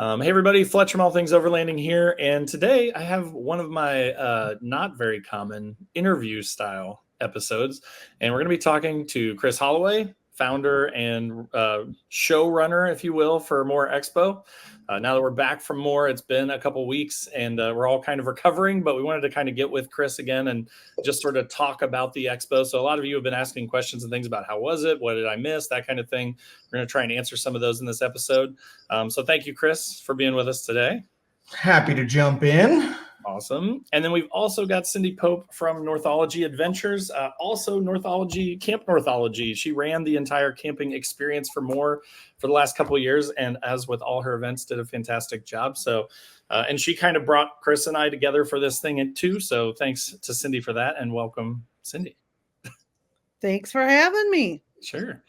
Hey everybody, Fletcher from All Things Overlanding here, and today I have one of my not very common interview style episodes, and we're going to be talking to Chris Holloway, founder and showrunner, if you will, for MOORE Expo. Now that we're back from MOORE, it's been a couple weeks, and we're all kind of recovering, but we wanted to kind of get with Chris again and just sort of talk about the expo. So a lot of you have been asking questions and things about how was it, what did I miss, that kind of thing. We're going to try and answer some of those in this episode. So thank you, Chris, for being with us today. Happy to jump in. Awesome. And then we've also got Cindy Pope from Northology Adventures, also Camp Northology. She ran the entire camping experience for MOORE for the last couple of years, and as with all her events, did a fantastic job. So, and she kind of brought Chris and I together for this thing too. So thanks to Cindy for that, and welcome, Cindy. Thanks for having me. Sure.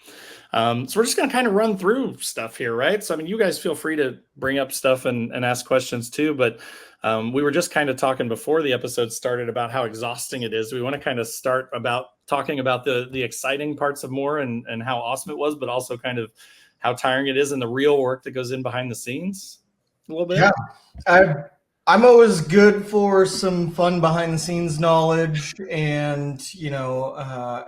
So we're just going to kind of run through stuff here, right? So, I mean, you guys feel free to bring up stuff and ask questions too, but we were just kind of talking before the episode started about how exhausting it is. We want to kind of start about talking about the exciting parts of MOORE and how awesome it was, but also kind of how tiring it is and the real work that goes in behind the scenes a little bit. Yeah, I'm always good for some fun behind the scenes knowledge and,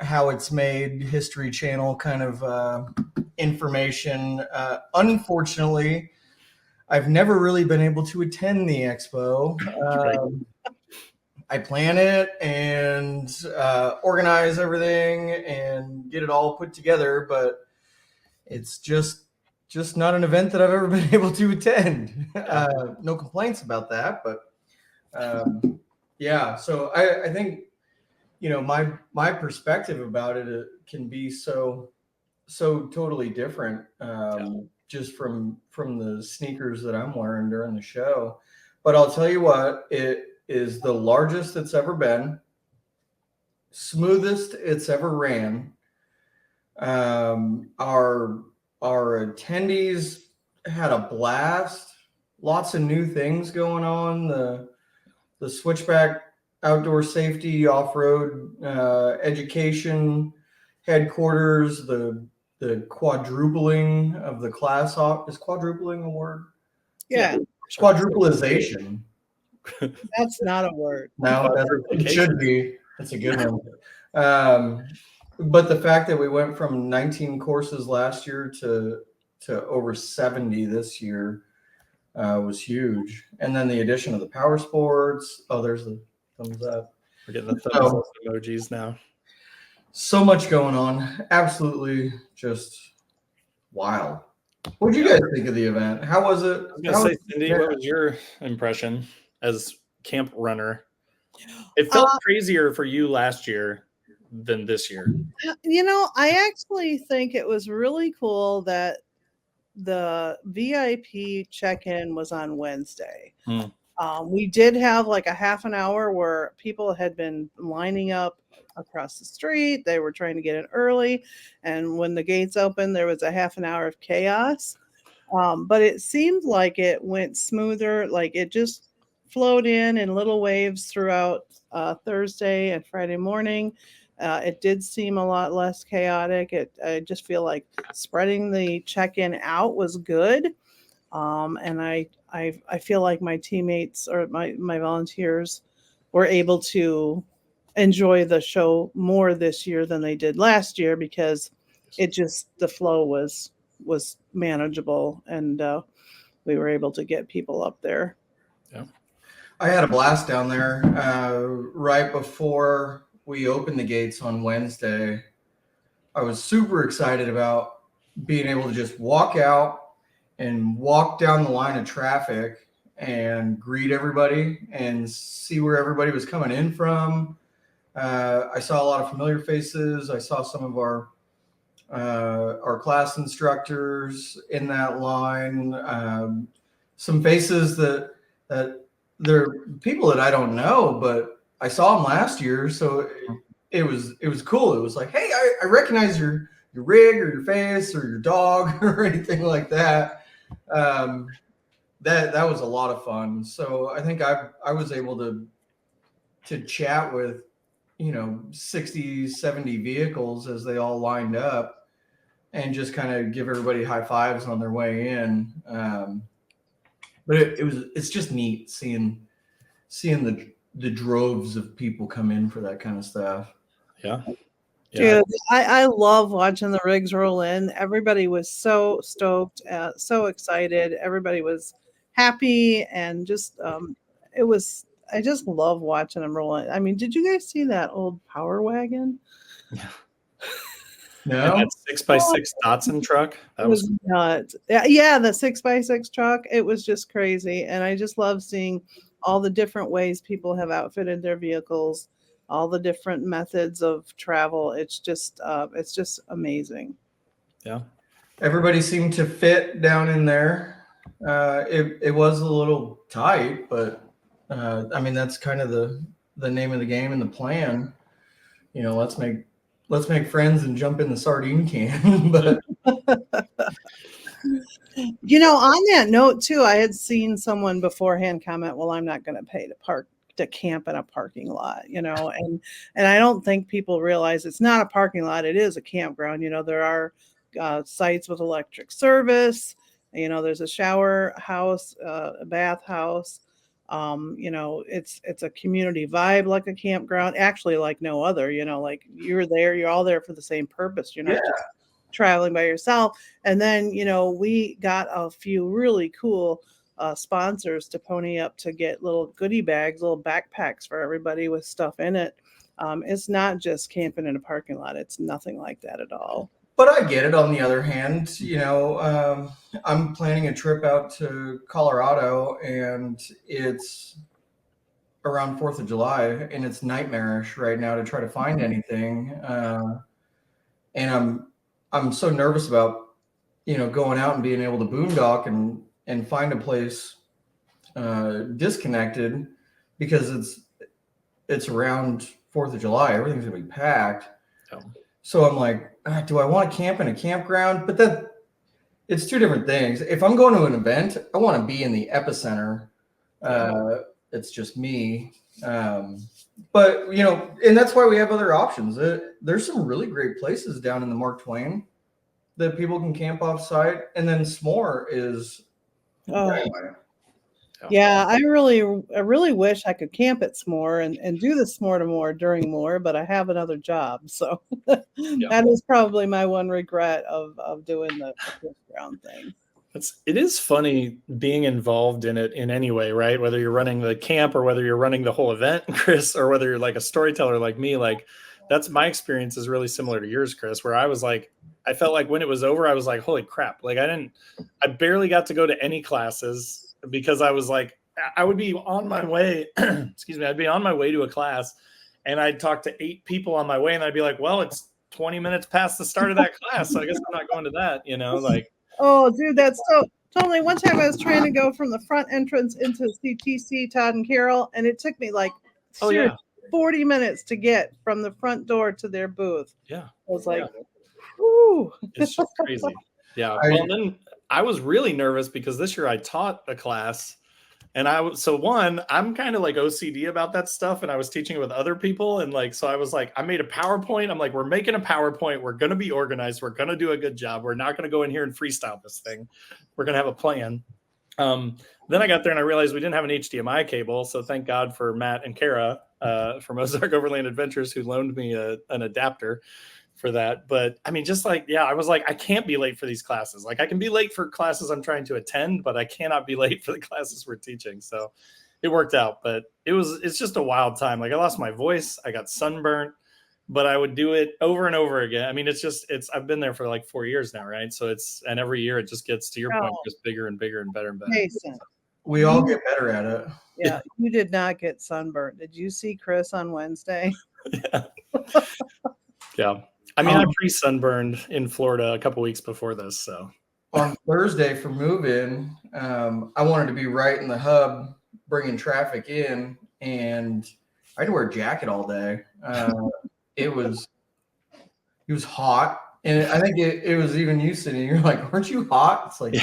how it's made, History Channel kind of information. Unfortunately, I've never really been able to attend the expo. I plan it and organize everything and get it all put together, but it's just not an event that I've ever been able to attend. No complaints about that, but yeah. So I think, my perspective about it can be so totally different. Just from the sneakers that I'm wearing during the show. But I'll tell you what, it is the largest it's ever been, smoothest it's ever ran. Our attendees had a blast, lots of new things going on. The switchback outdoor safety, off-road education headquarters, the quadrupling of the class off. Is quadrupling a word? Yeah. Quadrupleization. That's not a word. No, it should be. That's a good one. But the fact that we went from 19 courses last year to over 70 this year was huge. And then the addition of the power sports. Oh, there's the thumbs up. We're getting the thumbs up emojis now. So much going on. Absolutely just wild. What did you guys think of the event? How was it? I was going to say, Cindy, what was your impression as camp runner? It felt crazier for you last year than this year. I actually think it was really cool that the VIP check-in was on Wednesday. We did have like a half an hour where people had been lining up across the street. They were trying to get in early, and when the gates opened, there was a half an hour of chaos. But it seemed like it went smoother. Like it just flowed in little waves throughout Thursday and Friday morning. It did seem a lot less chaotic. I just feel like spreading the check-in out was good. And I feel like my teammates or my volunteers were able to enjoy the show more this year than they did last year because the flow was manageable and we were able to get people up there. Yeah, I had a blast down there right before we opened the gates on Wednesday. I was super excited about being able to just walk out and walk down the line of traffic and greet everybody and see where everybody was coming in from. I saw a lot of familiar faces. I saw some of our class instructors in that line. Some faces that they're people that I don't know, but I saw them last year, so it was cool. It was like, hey, I recognize your rig or your face or your dog or anything like that. That was a lot of fun. So I think I was able to chat with 60, 70 vehicles as they all lined up and just kind of give everybody high fives on their way in. But it's just neat seeing the droves of people come in for that kind of stuff. Yeah. Dude, I love watching the rigs roll in. Everybody was so stoked, so excited. Everybody was happy, and just it was. I just love watching them roll in. I mean, did you guys see that old power wagon? Yeah. No, and that 6x6 Datsun truck. That was nuts. Yeah, the 6x6 truck. It was just crazy, and I just love seeing all the different ways people have outfitted their vehicles, all the different methods of travel. It's just amazing. Yeah. Everybody seemed to fit down in there. It was a little tight, but I mean that's kind of the name of the game and the plan. You know, let's make friends and jump in the sardine can. But You know, on that note too, I had seen someone beforehand comment, "Well, I'm not going to pay to camp in a parking lot," you know, and I don't think people realize it's not a parking lot; it is a campground. You know, there are sites with electric service. You know, there's a shower house, a bath house. You know, it's a community vibe like a campground, actually like no other. You know, like you're all there for the same purpose. You're not just traveling by yourself. And then, you know, we got a few really cool sponsors to pony up to get little goodie bags, little backpacks for everybody with stuff in it. It's not just camping in a parking lot. It's nothing like that at all. But I get it. On the other hand, you know, I'm planning a trip out to Colorado, and it's around 4th of July, and it's nightmarish right now to try to find anything. And I'm so nervous about, you know, going out and being able to boondock and find a place disconnected, because it's around 4th of July. Everything's gonna be packed. Oh. So I'm like, do I want to camp in a campground? But it's two different things. If I'm going to an event, I want to be in the epicenter. It's just me. But, you know, and that's why we have other options. There's some really great places down in the Mark Twain that people can camp off site. And then S'more is. Yeah, I really wish I could camp at S'more and do the S'more to More during More, but I have another job. So that is probably my one regret of doing the campground thing. It is funny being involved in it in any way, right? Whether you're running the camp or whether you're running the whole event, Chris, or whether you're like a storyteller like me, like that's my experience is really similar to yours, Chris, where I was like, I felt like when it was over, I was like, holy crap. Like I barely got to go to any classes because I was like, I would be on my way, excuse me, I'd be on my way to a class and I'd talk to 8 people on my way and I'd be like, well, it's 20 minutes past the start of that class. So I guess I'm not going to that, you know, like. Oh, dude, that's so totally. One time I was trying to go from the front entrance into CTC Todd and Carol, and it took me like 40 minutes to get from the front door to their booth. Yeah. I was like, whoo. It's just crazy. Yeah. Well, then I was really nervous because this year I taught a class. And I'm kind of like OCD about that stuff. And I was teaching it with other people. And like, so I was like, I made a PowerPoint. I'm like, we're making a PowerPoint. We're going to be organized. We're going to do a good job. We're not going to go in here and freestyle this thing. We're going to have a plan. Then I got there and I realized we didn't have an HDMI cable. So thank God for Matt and Kara from Ozark Overland Adventures who loaned me an adapter for that. But I mean, just like, yeah, I was like, I can't be late for these classes. Like I can be late for classes I'm trying to attend, but I cannot be late for the classes we're teaching. So it worked out, but it's just a wild time. Like I lost my voice. I got sunburnt, but I would do it over and over again. I mean, I've been there for like 4 years now. Right. So and every year it just gets to your point, just bigger and bigger and better and better. Mason. We all get better at it. Yeah. You did not get sunburnt. Did you see Chris on Wednesday? Yeah. Yeah. I mean, I pre-sunburned in Florida a couple weeks before this. So on Thursday for move-in, I wanted to be right in the hub, bringing traffic in, and I had to wear a jacket all day. It was hot, and I think it was even you sitting. You're like, "Aren't you hot?" It's like,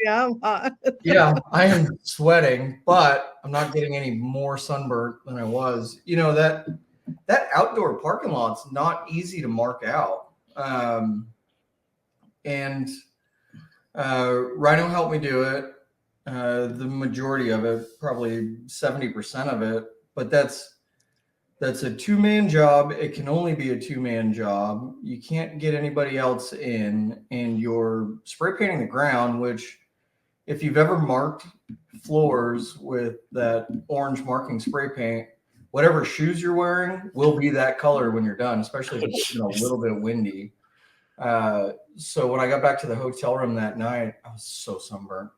yeah, I'm hot. Yeah, I am sweating, but I'm not getting any more sunburnt than I was. You know that outdoor parking lot's not easy to mark out. And Rhino helped me do it. the majority of it, probably 70% of it. But that's a two-man job. It can only be a two-man job. You can't get anybody else in, and you're spray painting the ground, which if you've ever marked floors with that orange marking spray paint, whatever shoes you're wearing will be that color when you're done, especially if it's a little bit windy. So when I got back to the hotel room that night, I was so sunburned.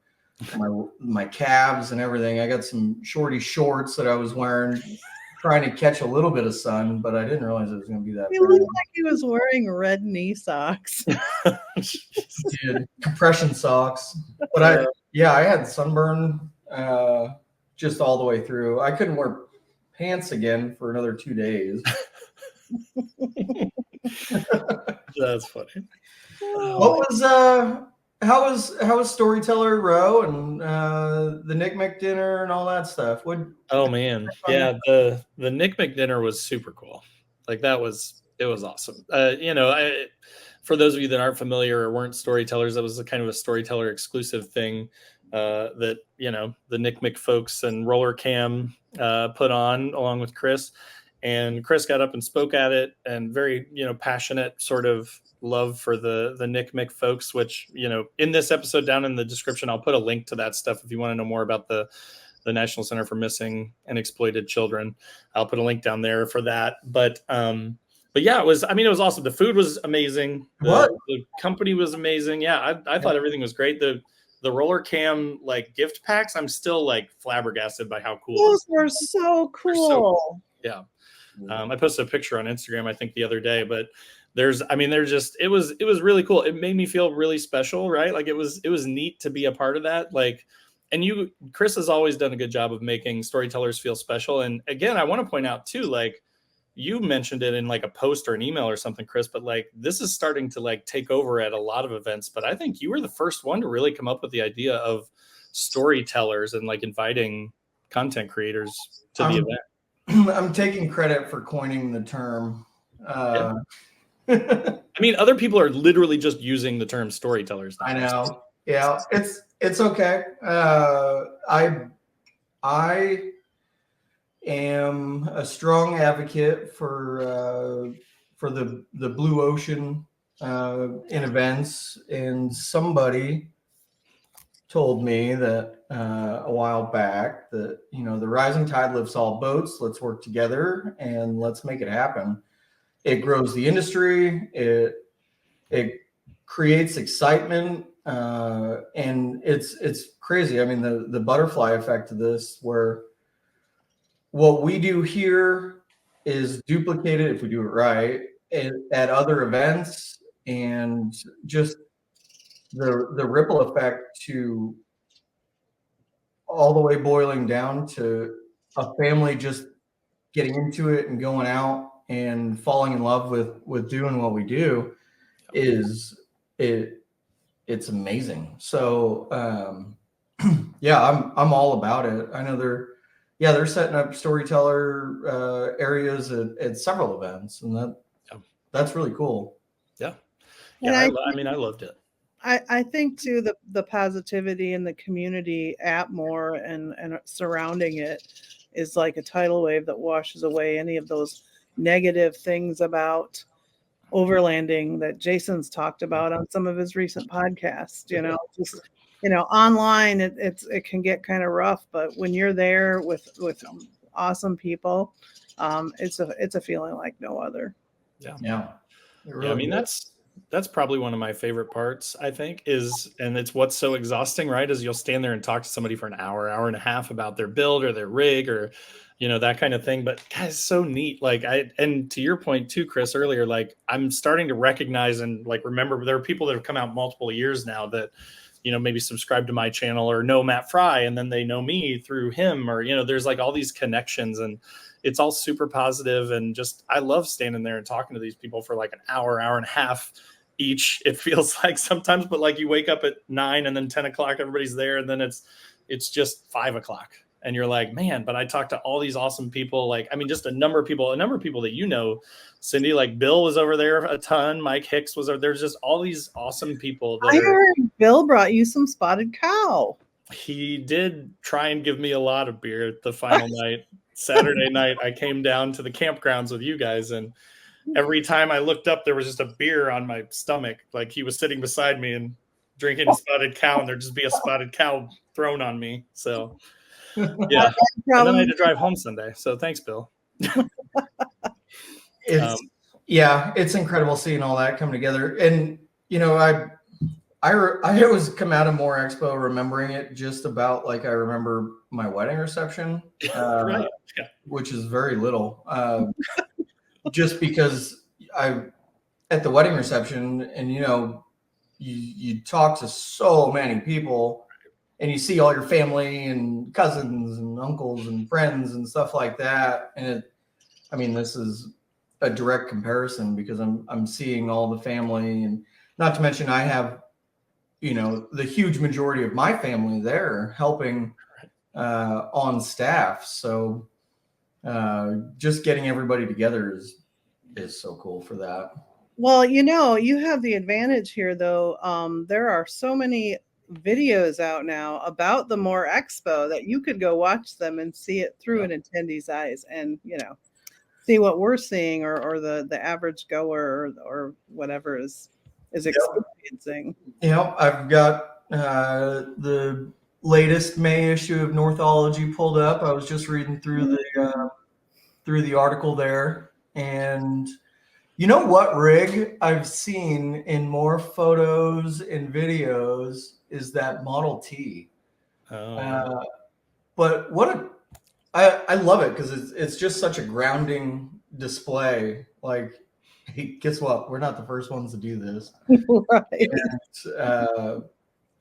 My calves and everything. I got some shorty shorts that I was wearing, trying to catch a little bit of sun, but I didn't realize it was going to be that He bad. looked like he was wearing red knee socks. Dude, compression socks. But I had sunburn just all the way through. I couldn't wear pants again for another 2 days. That's funny. What was how was Storyteller Row and the Nick Mick dinner and all that stuff? Oh man, yeah, the Nick Mick dinner was super cool. Like it was awesome. For those of you that aren't familiar or weren't storytellers, that was a kind of a Storyteller exclusive thing that the Nick Mick folks and Roller Cam put on along with Chris. And Chris got up and spoke at it, and very passionate sort of love for the Nick Mick folks, which in this episode down in the description I'll put a link to that stuff if you want to know more about the National Center for Missing and Exploited Children. I'll put a link down there for that. But yeah, it was awesome. The food was amazing. The company was amazing. Yeah, I thought everything was great. The Roller Cam gift packs, I'm still flabbergasted by how cool those were so cool. So cool. Yeah. I posted a picture on Instagram, I think the other day, but it was really cool. It made me feel really special, right? It was neat to be a part of that. And Chris has always done a good job of making storytellers feel special. And again, I want to point out too, you mentioned it in a post or an email or something, Chris, but this is starting to take over at a lot of events. But I think you were the first one to really come up with the idea of storytellers and inviting content creators to the event. I'm taking credit for coining the term. Other people are literally just using the term storytellers now. I know. Yeah, it's okay. I am a strong advocate for the blue ocean in events, and somebody told me that a while back that the rising tide lifts all boats. Let's work together and let's make it happen. It grows the industry. It creates excitement, and it's crazy. The butterfly effect of this, where what we do here is duplicated if we do it right at other events, and just the ripple effect to all the way boiling down to a family just getting into it and going out and falling in love with doing what we do it's amazing. So yeah, I'm all about it. I know they're setting up storyteller areas at several events, and that's really cool. Yeah. I loved it. I think too the positivity in the community at MOORE and surrounding it is like a tidal wave that washes away any of those negative things about overlanding that Jason's talked about on some of his recent podcasts. Online it can get kind of rough, but when you're there with awesome people, it's a feeling like no other. Yeah. Really that's probably one of my favorite parts, I think, and it's what's so exhausting, right? Is you'll stand there and talk to somebody for an hour and a half about their build or their rig or, that kind of thing. But guys, it's so neat. And to your point too, Chris, earlier, I'm starting to recognize and remember there are people that have come out multiple years now that, maybe subscribe to my channel or know Matt Fry, and then they know me through him, or, there's all these connections, and it's all super positive. And just, I love standing there and talking to these people for an hour and a half each. It feels like sometimes, but you wake up at 9 and then 10 o'clock, everybody's there. And then it's just 5 o'clock. And you're like, man, but I talked to all these awesome people. Just a number of people that, Cindy, Bill was over there a ton. Mike Hicks was over. There's just all these awesome people. I heard Bill brought you some spotted cow. He did try and give me a lot of beer the final night. Saturday night, I came down to the campgrounds with you guys, and every time I looked up, there was just a beer on my stomach. Like he was sitting beside me and drinking a spotted cow, and there'd just be a spotted cow thrown on me. So, yeah. And then I had to drive home Sunday. So thanks, Bill. It's incredible seeing all that come together. And, you know, I always come out of MOORE Expo remembering it just about like I remember my wedding reception, Right. Yeah. which is very little. Just because at the wedding reception, and you know, you talk to so many people, and you see all your family and cousins and uncles and friends and stuff like that. And this is a direct comparison because I'm seeing all the family, and not to mention I have, you know, the huge majority of my family there helping on staff. So just getting everybody together is so cool for that. Well, you know, you have the advantage here, though. There are so many videos out now about the MOORE Expo that you could go watch them and see it through an attendee's eyes, and you know, see what we're seeing, or the average goer, or whatever is experiencing. You know, I've got the latest May issue of Northology pulled up. I was just reading through the article there, and you know what rig I've seen in more photos and videos is that Model T. Oh. But I love it because it's just such a grounding display. Like, hey, guess what? We're not the first ones to do this. Right.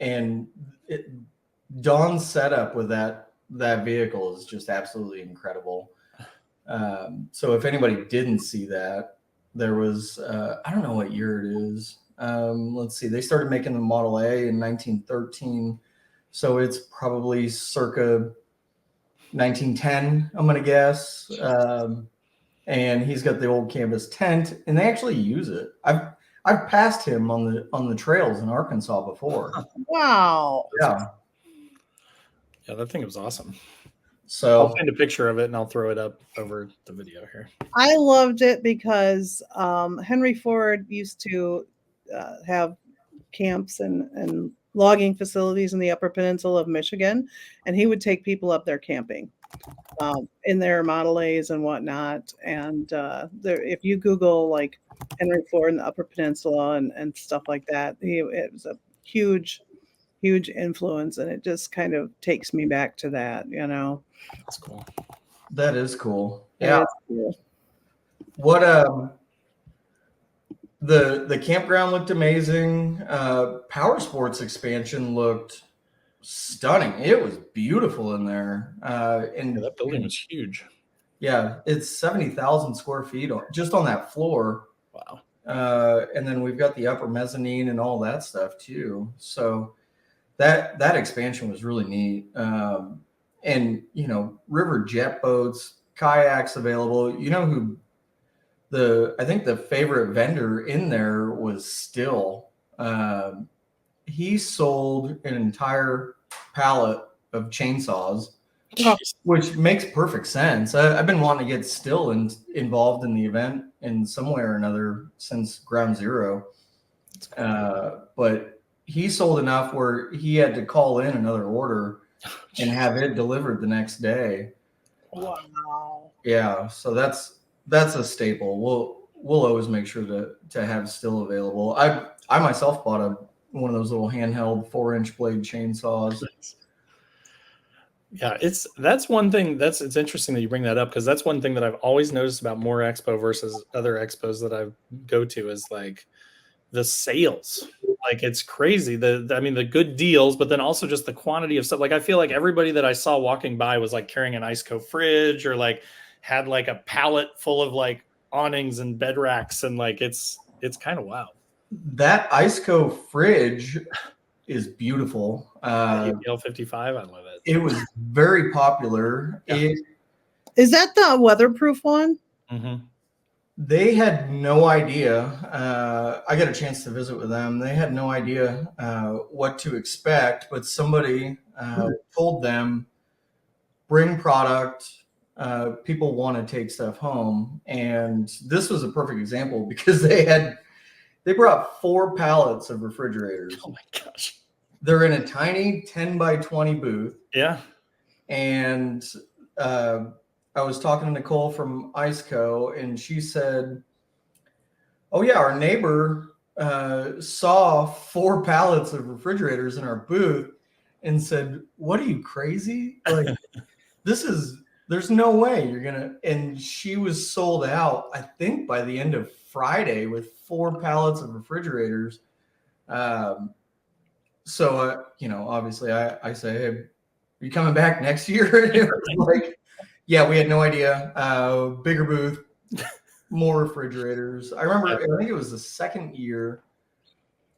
And Dawn's setup with that vehicle is just absolutely incredible. So if anybody didn't see that, there was I don't know what year it is. Let's see. They started making the Model A in 1913, so it's probably circa 1910. I'm gonna guess. And he's got the old canvas tent, and they actually use it. I've passed him on the trails in Arkansas before. Wow. Yeah. Yeah, that thing was awesome. So I'll find a picture of it and I'll throw it up over the video here. I loved it because Henry Ford used to have camps and logging facilities in the Upper Peninsula of Michigan, and he would take people up there camping in their Model A's and whatnot. And if you Google like Henry Ford in the Upper Peninsula and stuff like that, it was a huge influence, and it just kind of takes me back to that, you know. That's cool. that is cool. Yeah. Cool. What the campground looked amazing. Power Sports expansion looked stunning. It was beautiful in there. And that building was huge. Yeah, it's 70,000 square feet just on that floor. Wow. And then we've got the upper mezzanine and all that stuff too. So that expansion was really neat. And you know, river jet boats, kayaks available. You know who I think the favorite vendor in there was Still. He sold an entire pallet of chainsaws, which makes perfect sense. I've been wanting to get Still involved in the event in some way or another since Ground Zero. But he sold enough where he had to call in another order and have it delivered the next day. Wow. Yeah, so that's a staple. We'll always make sure to have Still available. I myself bought one of those little handheld 4-inch blade chainsaws. Yeah, that's one thing it's interesting that you bring that up, because that's one thing that I've always noticed about MOORE Expo versus other expos that I go to is like the sales. Like it's crazy. The good deals, but then also just the quantity of stuff. Like I feel like everybody that I saw walking by was like carrying an Iceco fridge, or like had like a pallet full of like awnings and bed racks, and like it's kind of wow. That Iceco fridge is beautiful. L55, I love it. It was very popular. Yeah. Is that the weatherproof one? Mm-hmm. They had no idea. I got a chance to visit with them. They had no idea what to expect, but somebody told them, bring product. People want to take stuff home. And this was a perfect example because they brought 4 pallets of refrigerators. Oh my gosh. They're in a tiny 10 by 20 booth. Yeah. And I was talking to Nicole from IceCo, and she said, oh yeah, our neighbor saw 4 pallets of refrigerators in our booth and said, what are you, crazy? Like, there's no way you're gonna. And she was sold out, I think, by the end of Friday with 4 pallets of refrigerators. So obviously I say, hey, are you coming back next year? And it was like, yeah, we had no idea. Bigger booth, more refrigerators. I remember, I think it was the second year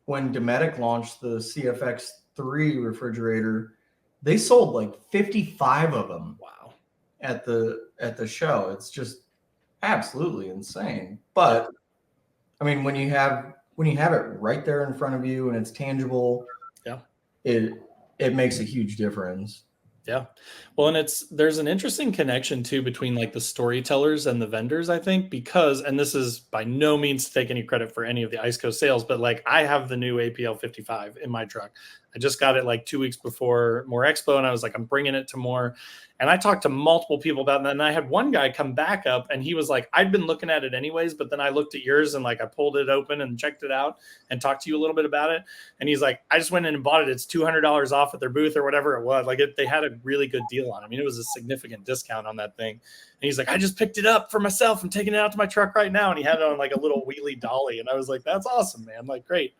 when Dometic launched the CFX3 refrigerator. They sold like 55 of them. Wow. At the show. It's just absolutely insane. But I mean, when you have it right there in front of you and it's tangible, yeah, it makes a huge difference. Yeah. Well, and there's an interesting connection too between like the storytellers and the vendors, I think, because, and this is by no means to take any credit for any of the IceCo sales, but like I have the new APL 55 in my truck. I just got it like 2 weeks before MOORE Expo, and I was like, I'm bringing it to MOORE. And I talked to multiple people about that. And I had one guy come back up and he was like, I'd been looking at it anyways, but then I looked at yours and like I pulled it open and checked it out and talked to you a little bit about it. And he's like, I just went in and bought it. It's $200 off at their booth or whatever it was. Like they had a really good deal on it. I mean, it was a significant discount on that thing. And he's like, I just picked it up for myself. I'm taking it out to my truck right now. And he had it on like a little wheelie dolly. And I was like, that's awesome, man. Like, great.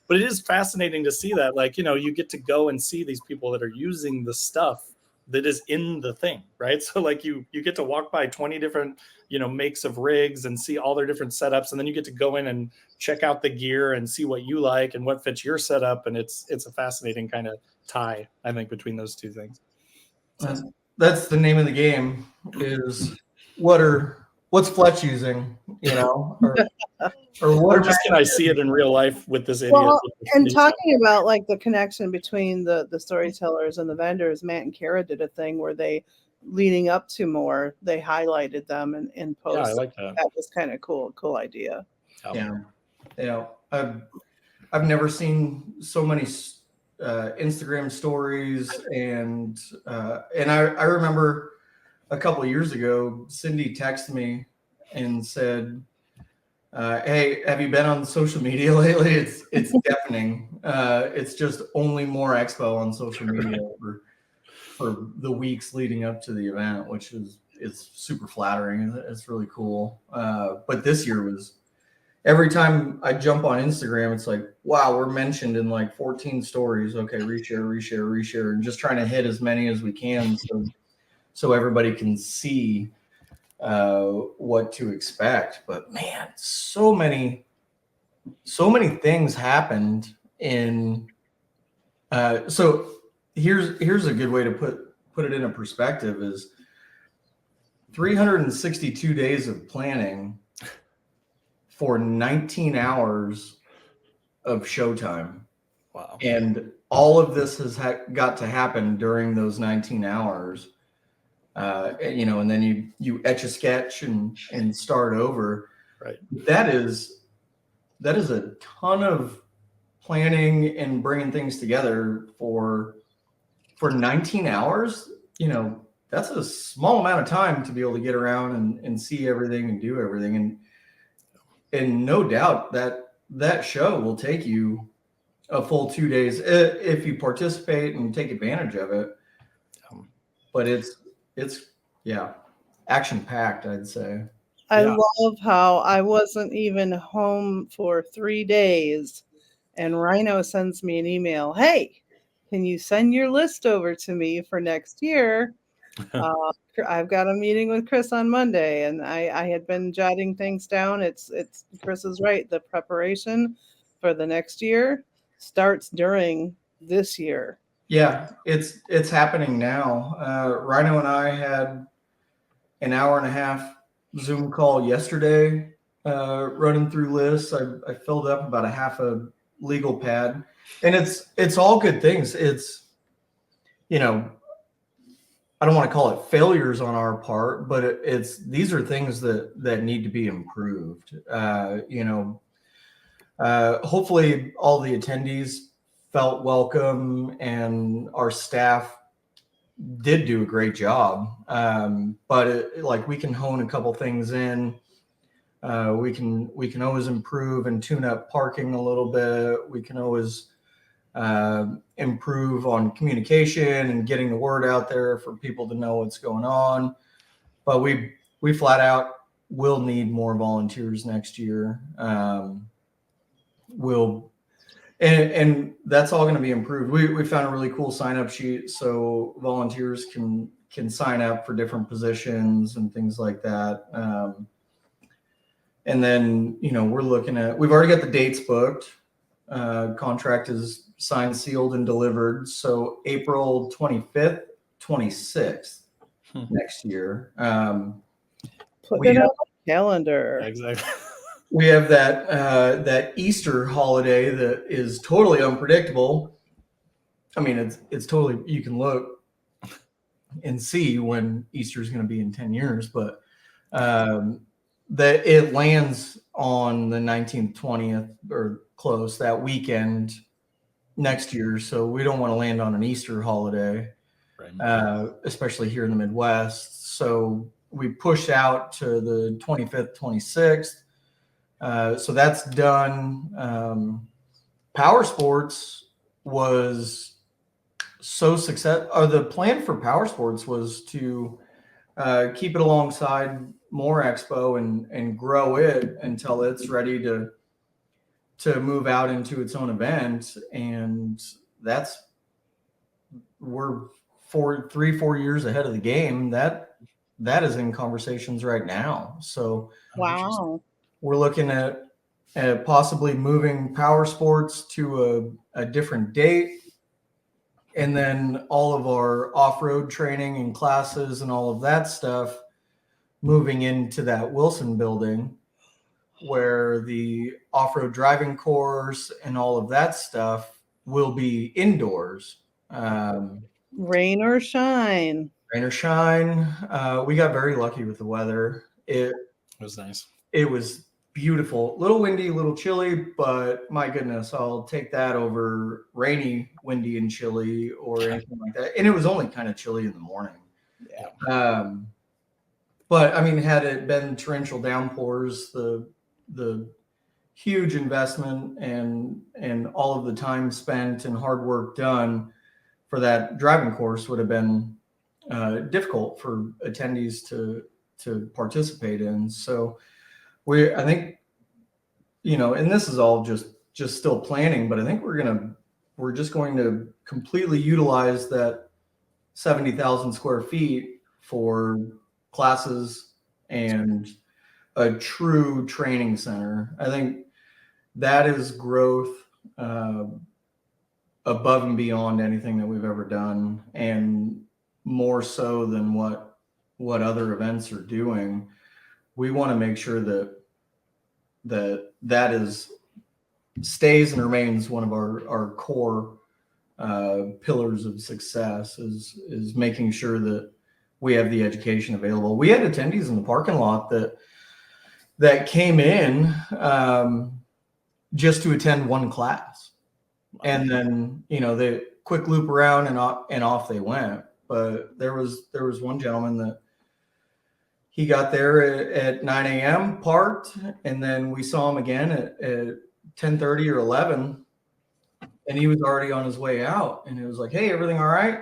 But it is fascinating to see that, like, you get to go and see these people that are using the stuff that is in the thing, right? So like you get to walk by 20 different, makes of rigs and see all their different setups. And then you get to go in and check out the gear and see what you like and what fits your setup. And it's a fascinating kind of tie, I think, between those two things. So. That's the name of the game, is what's Fletch using, or just can I see it in real life with this idiot? Well, and talking about like the connection between the storytellers and the vendors, Matt and Kara did a thing where they, leading up to MOORE, they highlighted them in posts. Yeah, I like that. That was kind of cool idea. Yeah. I've never seen so many Instagram stories, and I remember a couple of years ago, Cindy texted me and said, hey, have you been on social media lately? It's deafening. It's just only MOORE Expo on social media for the weeks leading up to the event, which is super flattering. It's really cool. But this year was, every time I jump on Instagram, it's like, wow, we're mentioned in like 14 stories. Okay, reshare, and just trying to hit as many as we can so everybody can see what to expect. But man, so many things happened in. So here's a good way to put it in a perspective: is 362 days of planning for 19 hours of showtime. Wow. And all of this has got to happen during those 19 hours. And then you etch a sketch and start over. Right. That is a ton of planning and bringing things together for 19 hours. That's a small amount of time to be able to get around and see everything and do everything. And no doubt that show will take you a full 2 days if you participate and take advantage of it. But it's action packed, I'd say. I love how I wasn't even home for 3 days and Rhino sends me an email. Hey, can you send your list over to me for next year? I've got a meeting with Chris on Monday, and I had been jotting things down. It's Chris is right. The preparation for the next year starts during this year. Yeah, it's happening now. Rhino and I had an hour and a half Zoom call yesterday, running through lists. I filled up about a half a legal pad, and it's all good things. you know, I don't want to call it failures on our part, but these are things that need to be improved. Hopefully all the attendees felt welcome and our staff did do a great job. But like we can hone a couple things in. We can always improve and tune up parking a little bit. We can always improve on communication and getting the word out there for people to know what's going on. But we flat out will need more volunteers next year. And that's all going to be improved. We found a really cool sign up sheet so volunteers can sign up for different positions and things like that. And then, we've already got the dates booked. Contract is signed, sealed, and delivered. So April 25th, 26th next year. Put it on the calendar. Exactly. We have that Easter holiday that is totally unpredictable. I mean, it's totally, you can look and see when Easter is going to be in 10 years, but that it lands on the 19th, 20th or close that weekend next year. So we don't want to land on an Easter holiday, right. Especially here in the Midwest. So we pushed out to the 25th, 26th. So that's done. Power Sports was so successful. The plan for Power Sports was to keep it alongside MOORE Expo and grow it until it's ready to move out into its own event. And we're 3-4 years ahead of the game. That is in conversations right now. So wow. We're looking at possibly moving Power Sports to a different date. And then all of our off-road training and classes and all of that stuff moving into that Wilson building where the off-road driving course and all of that stuff will be indoors. Rain or shine. Rain or shine. We got very lucky with the weather. It was nice. It was beautiful. A little windy, a little chilly, but my goodness, I'll take that over rainy, windy, and chilly or anything like that. And it was only kind of chilly in the morning. Yeah. But I mean, had it been torrential downpours, the huge investment and all of the time spent and hard work done for that driving course would have been difficult for attendees to participate in. So I think, and this is all just still planning, but I think we're just going to completely utilize that 70,000 square feet for classes and a true training center. I think that is growth above and beyond anything that we've ever done, and more so than what other events are doing. We want to make sure that is stays and remains one of our core pillars of success is making sure that we have the education available. We had attendees in the parking lot that came in just to attend one class. Wow. And then, they quick loop around and off they went. But there was one gentleman that he got there at 9 a.m. parked, and then we saw him again at 10:30 or 11, and he was already on his way out. And it was like, hey, everything all right?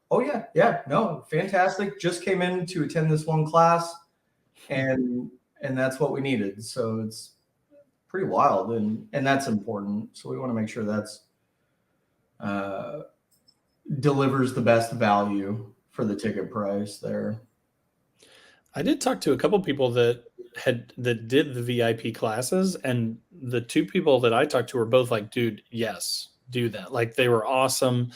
Oh yeah, no, fantastic. Just came in to attend this one class, and that's what we needed. So it's pretty wild, and that's important. So we want to make sure that's delivers the best value for the ticket price there. I did talk to a couple people that did the VIP classes, and the two people that I talked to were both like, dude, yes, do that. Like, they were awesome.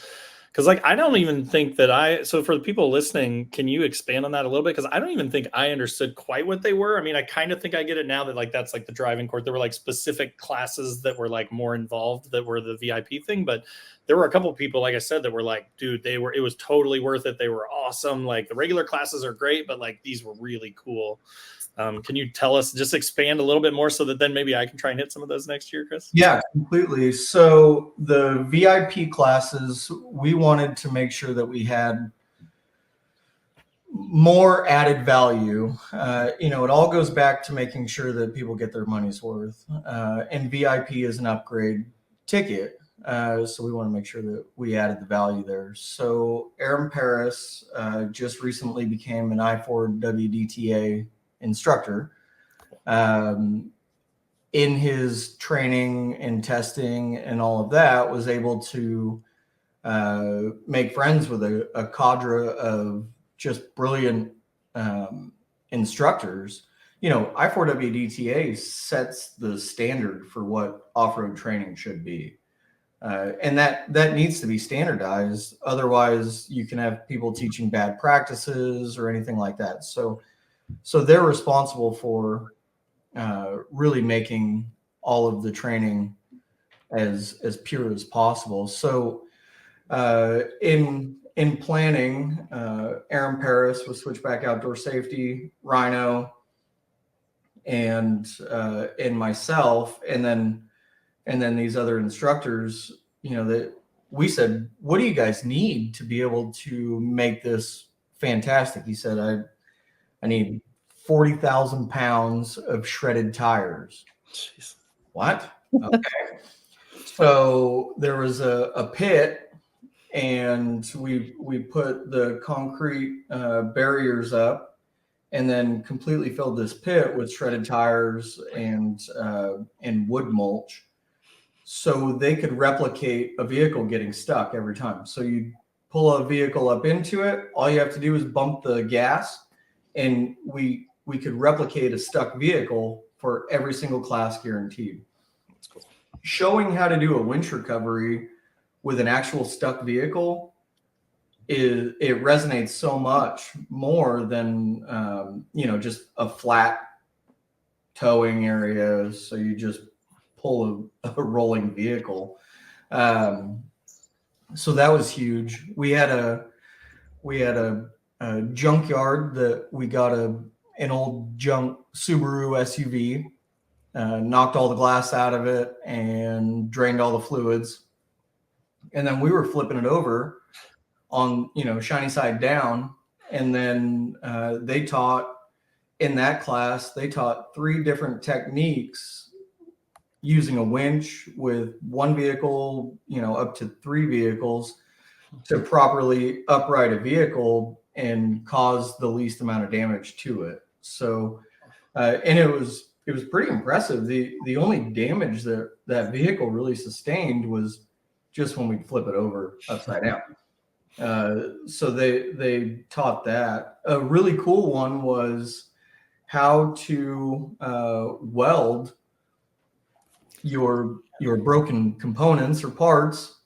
Cause like, I don't even think that so for the people listening, can you expand on that a little bit? Cause I don't even think I understood quite what they were. I mean, I kind of think I get it now that like, that's like the driving course. There were like specific classes that were like more involved that were the VIP thing, but there were a couple people, like I said, that were like, dude, it was totally worth it. They were awesome. Like the regular classes are great, but like these were really cool. Can you tell us, just expand a little bit more so that then maybe I can try and hit some of those next year, Chris? Yeah, completely. So the VIP classes, we wanted to make sure that we had more added value. It all goes back to making sure that people get their money's worth. And VIP is an upgrade ticket. So we want to make sure that we added the value there. So Aaron Paris just recently became an I4 WDTA instructor. In his training and testing and all of that, was able to make friends with a cadre of just brilliant instructors. I4WDTA sets the standard for what off-road training should be. And that needs to be standardized. Otherwise, you can have people teaching bad practices or anything like that. So they're responsible for really making all of the training as pure as possible. So in planning, Aaron Paris with Switchback Outdoor Safety, Rhino, and myself, and then these other instructors, that we said, what do you guys need to be able to make this fantastic? He said, I need 40,000 pounds of shredded tires. Jeez. What? Okay. So there was a pit, and we put the concrete barriers up, and then completely filled this pit with shredded tires and wood mulch, so they could replicate a vehicle getting stuck every time. So you pull a vehicle up into it, all you have to do is bump the gas, and we could replicate a stuck vehicle for every single class, guaranteed. That's cool. Showing how to do a winch recovery with an actual stuck vehicle, it resonates so much more than just a flat towing area. So you just pull a rolling vehicle. So that was huge. We had a junkyard that we got an old junk Subaru SUV, knocked all the glass out of it and drained all the fluids. And then we were flipping it over on, shiny side down. And then in that class, they taught 3 different techniques using a winch with one vehicle, up to 3 vehicles, to properly upright a vehicle and cause the least amount of damage to it. So, and it was pretty impressive. The only damage that vehicle really sustained was just when we flip it over upside down. So they taught that. A really cool one was how to weld your broken components or parts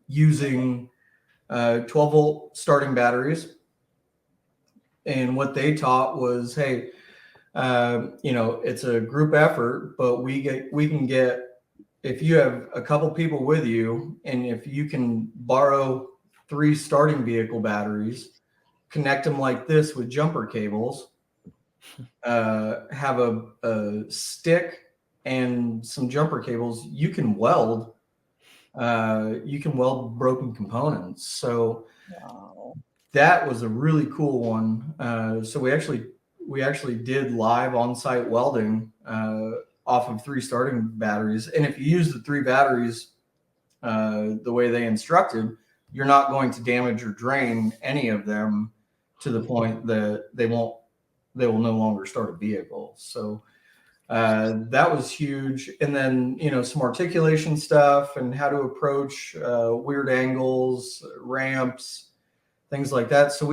using 12-volt starting batteries. And what they taught was, hey, it's a group effort, but we can get, if you have a couple people with you, and if you can borrow 3 starting vehicle batteries, connect them like this with jumper cables, have a stick and some jumper cables, you can weld broken components. So Wow. that was a really cool one. So we actually did live on-site welding off of 3 starting batteries. And if you use the 3 batteries the way they instructed, you're not going to damage or drain any of them to the point that they will no longer start a vehicle. So that was huge. And then, some articulation stuff and how to approach weird angles, ramps, things like that. So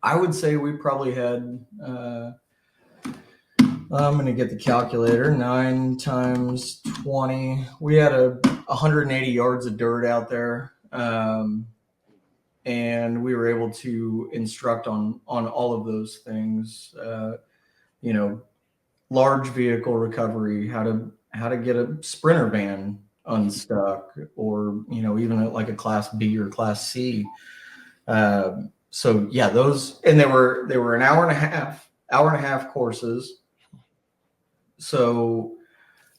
I would say we probably had, I'm going to get the calculator, 9 times 20. We had 180 yards of dirt out there. And we were able to instruct on all of those things, large vehicle recovery, how to get a Sprinter van unstuck, or even at like a class B or class C. So yeah, those, and they were an hour and a half courses. So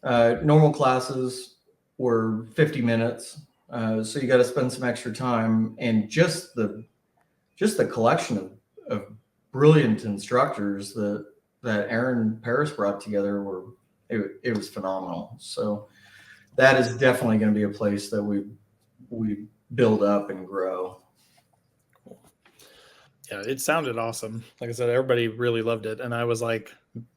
normal classes were 50 minutes. So you got to spend some extra time, and just the collection of brilliant instructors that Aaron Paris brought together it was phenomenal. So that is definitely going to be a place that we build up and grow. Yeah, it sounded awesome. Like I said, everybody really loved it, and I was like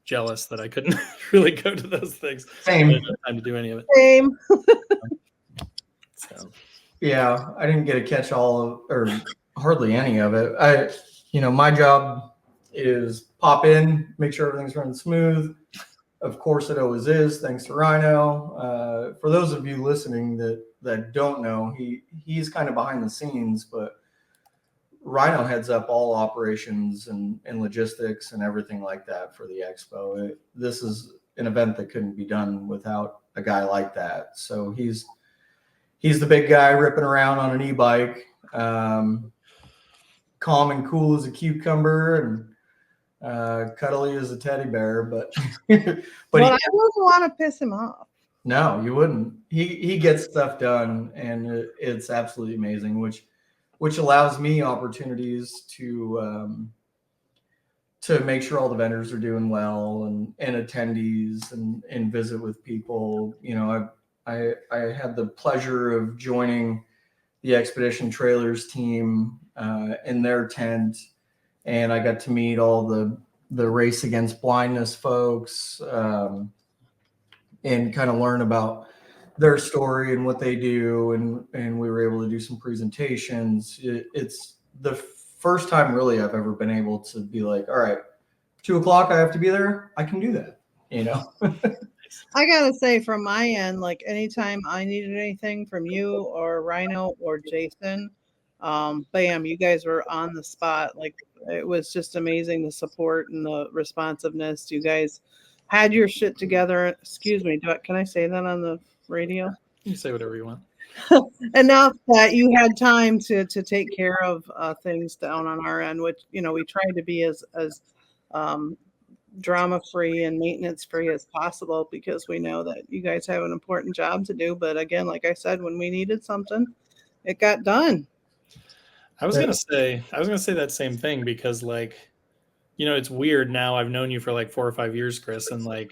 jealous that I couldn't really go to those things. Same. I didn't have time to do any of it. Same. So. Yeah, I didn't get to catch all of, or hardly any of it. My job is pop in, make sure everything's running smooth. Of course, it always is, thanks to Rhino. For those of you listening that don't know, he's kind of behind the scenes, but Rhino heads up all operations and logistics and everything like that for the expo. This is an event that couldn't be done without a guy like that. So he's the big guy ripping around on an e-bike, calm and cool as a cucumber, and cuddly as a teddy bear. But I wouldn't want to piss him off. No, you wouldn't. He gets stuff done, and it's absolutely amazing, which allows me opportunities to make sure all the vendors are doing well, and attendees, and visit with people. I had the pleasure of joining the Expedition Trailers team in their tent, and I got to meet all the Race Against Blindness folks, and kind of learn about their story and what they do, and we were able to do some presentations. It's the first time really I've ever been able to be like, all right, 2:00 I have to be there. I can do that. I gotta say, from my end, like anytime I needed anything from you or Rhino or Jason, bam, you guys were on the spot. Like, it was just amazing, the support and the responsiveness. You guys had your shit together. Excuse me, can I say that on the radio? You can say whatever you want. Enough that you had time to take care of things down on our end, which we tried to be as drama free and maintenance free as possible, because we know that you guys have an important job to do. But again, like I said, when we needed something, it got done. I was gonna say that same thing, because it's weird now. I've known you for like 4 or 5 years, Chris, and at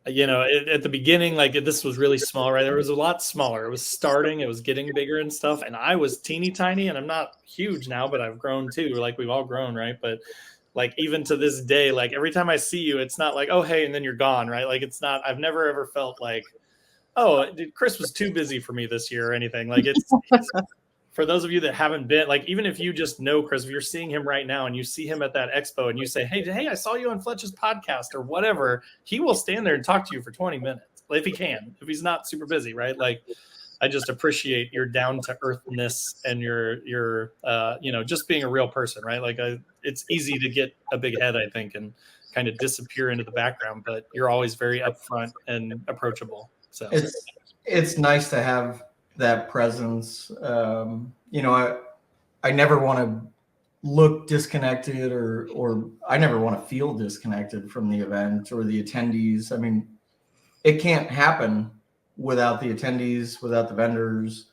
the beginning, this was really small, right? It was a lot smaller. It was starting, it was getting bigger and stuff, and I was teeny tiny, and I'm not huge now, but I've grown too. Like, we've all grown, right? But even to this day, every time I see you, it's not like, oh, hey, and then you're gone, right? It's not, I've never ever felt like, oh, Chris was too busy for me this year or anything. It's for those of you that haven't been, even if you just know Chris, if you're seeing him right now and you see him at that expo and you say, hey, I saw you on Fletch's podcast or whatever, he will stand there and talk to you for 20 minutes if he can, if he's not super busy, right? I just appreciate your down to earthness and your just being a real person, right? It's easy to get a big head, I think, and kind of disappear into the background, but you're always very upfront and approachable. So it's nice to have that presence. I never want to look disconnected, or I never want to feel disconnected from the event or the attendees. I mean, it can't happen without the attendees, without the vendors,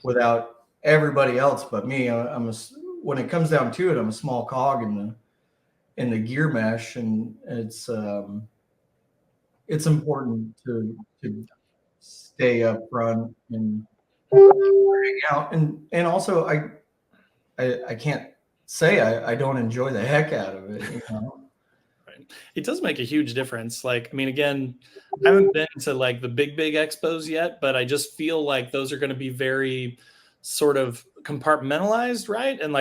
without everybody else but me. When it comes down to it, I'm a small cog in the gear mesh, and it's important to stay up front and hang out. And also, I can't say I don't enjoy the heck out of it. Right. It does make a huge difference. Again, I haven't been to the big expos yet, but I just feel like those are going to be very sort of compartmentalized, right? And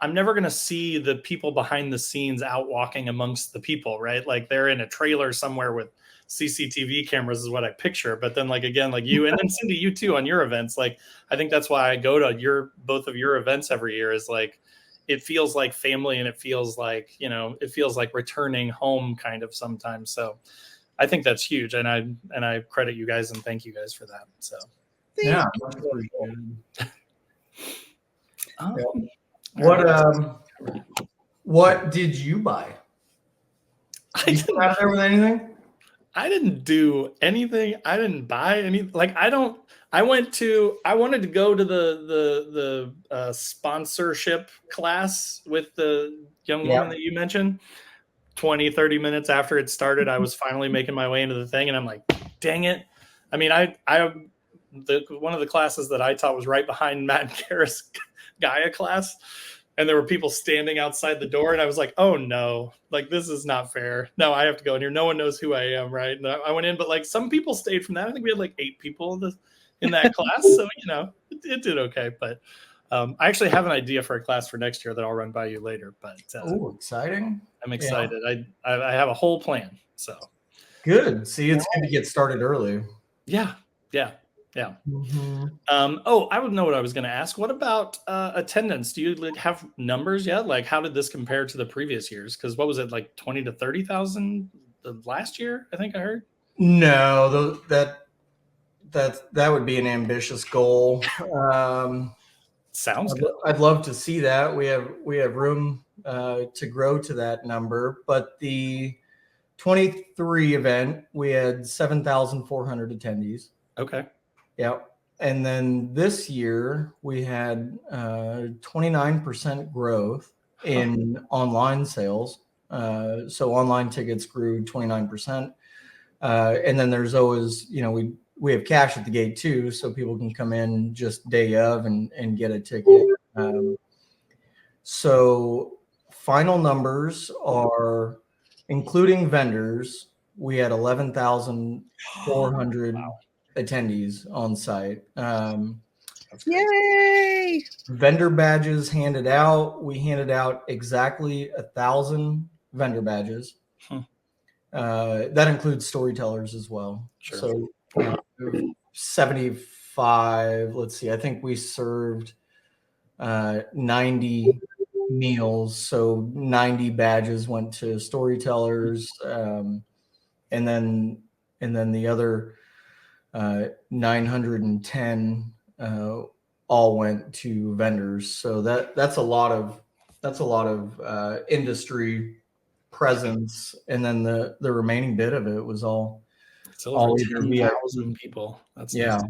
I'm never going to see the people behind the scenes out walking amongst the people, right? They're in a trailer somewhere with CCTV cameras is what I picture. But then again, you, and then Cindy, you too, on your events, I think that's why I go to both of your events every year, is it feels like family, and it feels like returning home kind of sometimes. So I think that's huge, and I credit you guys and thank you guys for that. So Yeah, much appreciated. What did you buy? Did you come out there with anything? I didn't do anything. I didn't buy any. Like I wanted to go to the sponsorship class with the young woman that you mentioned. 20-30 minutes after it started, I was finally making my way into the thing, and I'm like, dang it. I mean, one of the classes that I taught was right behind Matt and Kara's Gaia class, and there were people standing outside the door, and I was like, oh no, like this is not fair. No, I have to go in here. No one knows who I am, right? And I went in, but like some people stayed from that. I think we had like 8 people in that class, so it did okay. But I actually have an idea for a class for next year that I'll run by you later. But exciting! I'm excited. Yeah. I have a whole plan. So good. See, it's good to get started early. Yeah. Mm-hmm. I would know what I was going to ask. What about attendance? Do you have numbers yet? Like, how did this compare to the previous years? Because what was it, like 20 to 30,000 the last year? I think I heard. No, that would be an ambitious goal. Sounds good. I'd love to see that. We have room to grow to that number, but the 23 event, we had 7,400 attendees. Okay. Yeah. And then this year we had 29% growth in online sales. So online tickets grew 29%. And then there's always, we have cash at the gate too, so people can come in just day of and get a ticket. So final numbers are, including vendors, we had 11,400 attendees on site. Yay! Vendor badges handed out. We handed out exactly 1,000 vendor badges. That includes storytellers as well. Sure. So 75, let's see, I think we served 90 meals. So 90 badges went to storytellers. And then the other 910 all went to vendors. So that's a lot of industry presence, and then the remaining bit of it was all over 10,000 people. That's yeah,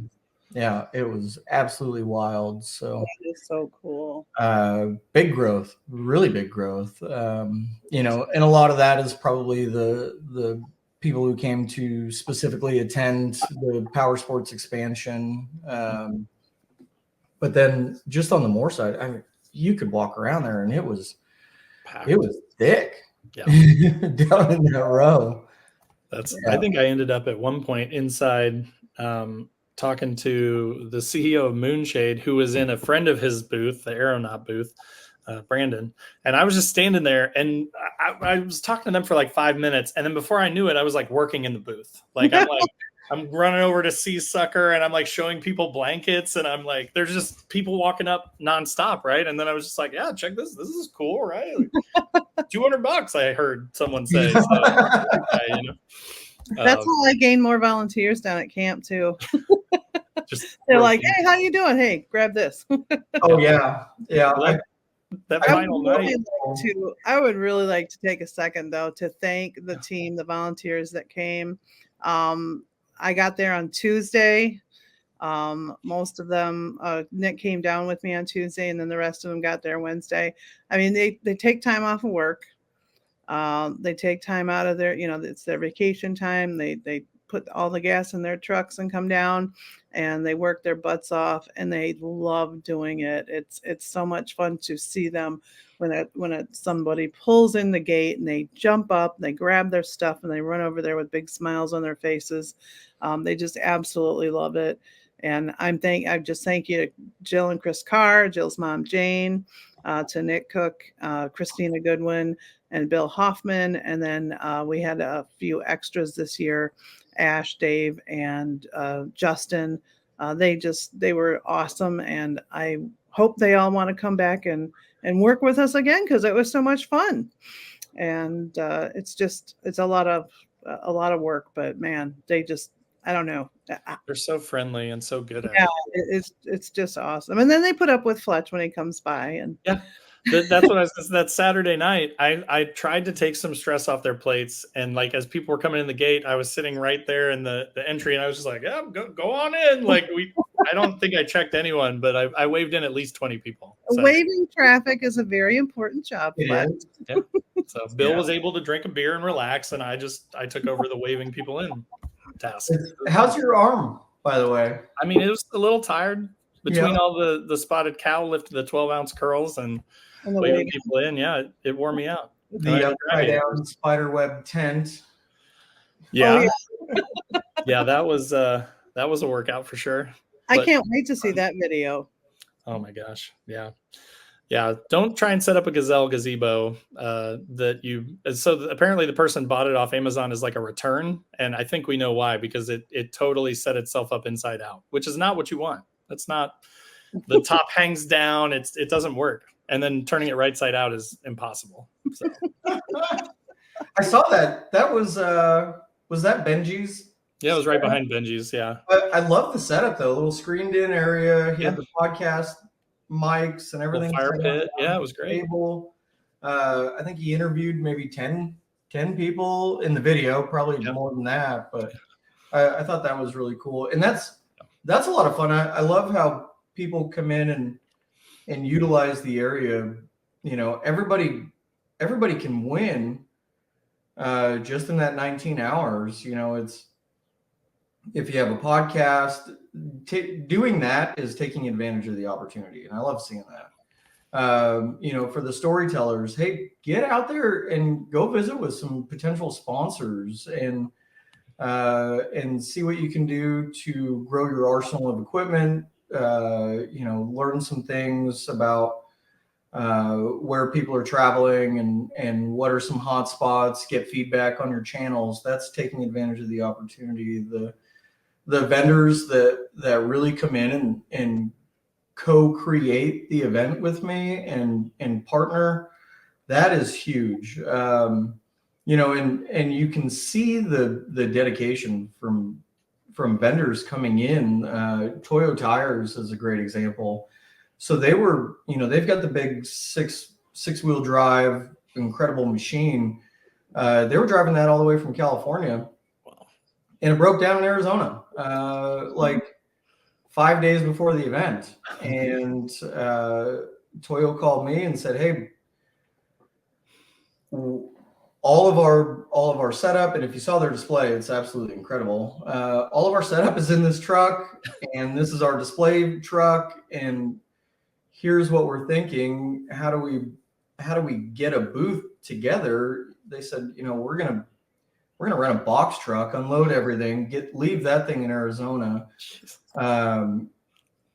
it was absolutely wild. So that is so cool. Big growth, really big growth. And a lot of that is probably the people who came to specifically attend the power sports expansion. But then just on the MOORE side, I mean, you could walk around there and it was packed. It was thick. Yeah. Down in that row. I think I ended up at one point inside talking to the CEO of Moonshade, who was in a friend of his booth, the Aeronaut booth, Brandon. And I was just standing there, and I was talking to them for like 5 minutes. And then before I knew it, I was like working in the booth. Like I'm running over to see Sucker, and I'm like showing people blankets, and I'm like, there's just people walking up nonstop, right? And then I was just like, yeah, check this. This is cool, right? Like, $200, I heard someone say. So, That's how I gain more volunteers down at camp too. They're like, hey, how you doing? Hey, grab this. Oh yeah. That final night. I would really like to take a second though to thank the team, the volunteers that came. I got there on Tuesday. Most of them, Nick came down with me on Tuesday, and then the rest of them got there Wednesday. I mean, they take time off of work. They take time out of their, it's their vacation time. They put all the gas in their trucks and come down, and they work their butts off, and they love doing it. It's so much fun to see them when somebody pulls in the gate and they jump up, and they grab their stuff, and they run over there with big smiles on their faces. They just absolutely love it. And I just thank you to Jill and Chris Carr, Jill's mom, Jane, to Nick Cook, Christina Goodwin, and Bill Hoffman. And then we had a few extras this year, Ash, Dave, and Justin. They were awesome. And I hope they all want to come back and work with us again, because it was so much fun. And it's a lot of a lot of work, but man, they just, I don't know. They're so friendly and so good at Yeah, it. it's just awesome. And then they put up with Fletch when he comes by, and Yeah. That's what I was. That Saturday night, I tried to take some stress off their plates, and like as people were coming in the gate, I was sitting right there in the entry, and I was just like, "Yeah, go on in." Like I don't think I checked anyone, but I waved in at least 20 people. So, waving traffic is a very important job, Fletch. yeah. So Bill was able to drink a beer and relax, and I took over the waving people in task. How's your arm, by the way? I mean, it was a little tired between all the spotted cow lifting the 12-ounce curls and waving people in. Yeah, it wore me out. The upside down spider web tent. Yeah. Yeah, that was a workout for sure. I can't wait to see that video. Oh my gosh. Yeah. Yeah. Don't try and set up a gazebo so apparently the person bought it off Amazon as like a return. And I think we know why, because it totally set itself up inside out, which is not what you want. That's not, the top hangs down. It doesn't work. And then turning it right side out is impossible. So. I saw that. That was that Benji's? Yeah, it was right behind Benji's. Yeah. I love the setup though. A little screened in area. He had the podcast mics and everything. Fire pit. Yeah, it was great. Table. I think he interviewed maybe 10 people in the video, probably more than that. But I thought that was really cool. And that's a lot of fun. I love how people come in and utilize the area. You know, everybody can win just in that 19 hours. You know, it's, if you have a podcast, doing that is taking advantage of the opportunity. And I love seeing that. You know, for the storytellers, hey, get out there and go visit with some potential sponsors and see what you can do to grow your arsenal of equipment. You know, learn some things about where people are traveling and what are some hot spots, get feedback on your channels. That's taking advantage of the opportunity. The vendors that really come in and co-create the event with me and partner, that is huge. You know, and you can see the dedication from vendors coming in. Toyo Tires is a great example. So they were, you know, they've got the big six-wheel drive, incredible machine. They were driving that all the way from California. Wow. And it broke down in Arizona, like 5 days before the event. And Toyo called me and said, hey, all of our setup, and if you saw their display, it's absolutely incredible. All of our setup is in this truck, and this is our display truck, and here's what we're thinking. How do we get a booth together? They said, you know, we're gonna rent a box truck, unload everything, leave that thing in Arizona.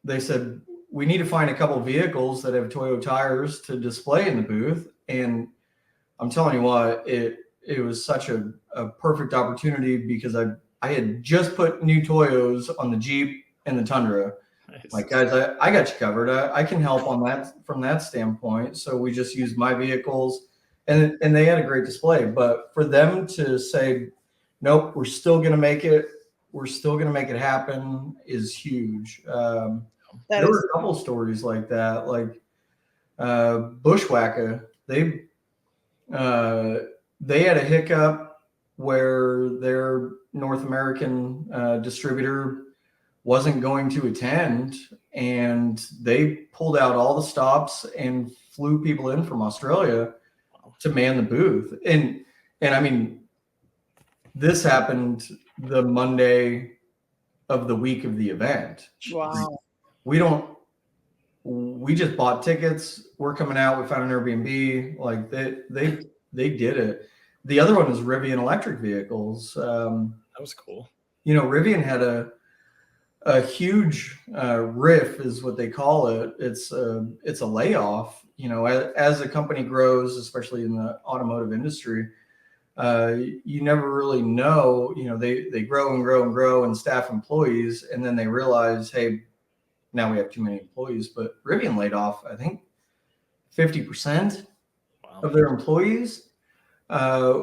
They said we need to find a couple vehicles that have Toyo tires to display in the booth, and I'm telling you what, it was such a perfect opportunity because I had just put new Toyos on the Jeep and the Tundra. Nice. Like, guys, I got you covered. I can help on that from that standpoint. So we just used my vehicles, and they had a great display. But for them to say, nope, we're still going to make it. We're still going to make it happen is huge. There were a couple stories like that, like Bushwhacker. They had a hiccup where their North American distributor wasn't going to attend, and they pulled out all the stops and flew people in from Australia to man the booth. And I mean, this happened the Monday of the week of the event. Wow. We just bought tickets. We're coming out. We found an Airbnb. Like they did it. The other one is Rivian electric vehicles. That was cool. You know, Rivian had a huge riff is what they call it. It's a layoff. You know, as a company grows, especially in the automotive industry, you never really know. You know, they grow and grow and grow and staff employees, and then they realize, hey, now we have too many employees. But Rivian laid off, I think, 50% of their employees.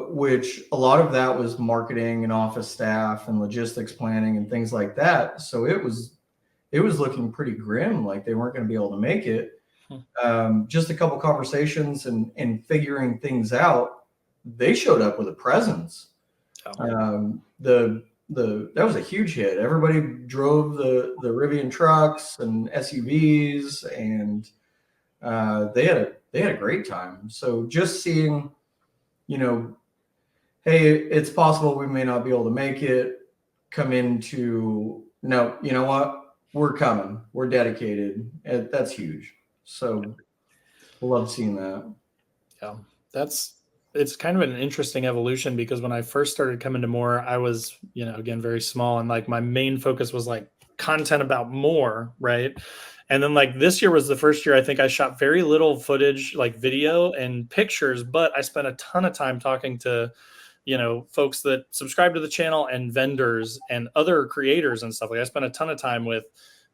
which a lot of that was marketing and office staff and logistics planning and things like that. So it was looking pretty grim, like they weren't going to be able to make it. Just a couple conversations and figuring things out, they showed up with a presence. That was a huge hit. Everybody drove the Rivian trucks and SUVs, and they had a great time. So just seeing, hey, it's possible we may not be able to make it, come into, no, you know what? We're coming. We're dedicated. That's huge. So love seeing that. Yeah, it's kind of an interesting evolution, because when I first started coming to MOORE, I was, again, very small, and like my main focus was like content about MOORE, right? And then like this year was the first year I think I shot very little footage, like video and pictures, but I spent a ton of time talking to, folks that subscribe to the channel and vendors and other creators and stuff. Like I spent a ton of time with,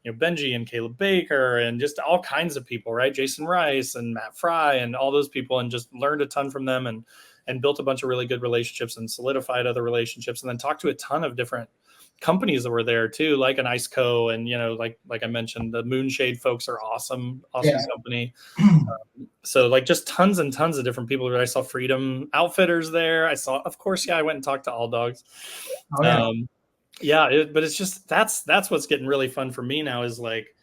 Benji and Caleb Baker and just all kinds of people, right? Jason Rice and Matt Fry and all those people, and just learned a ton from them and built a bunch of really good relationships and solidified other relationships, and then talked to a ton of different companies that were there too, like an IceCo, and like I mentioned, the Moonshade folks are awesome company. So like just tons and tons of different people. I saw Freedom Outfitters there. I saw, of course, I went and talked to All Dogs. But it's just that's what's getting really fun for me now, is like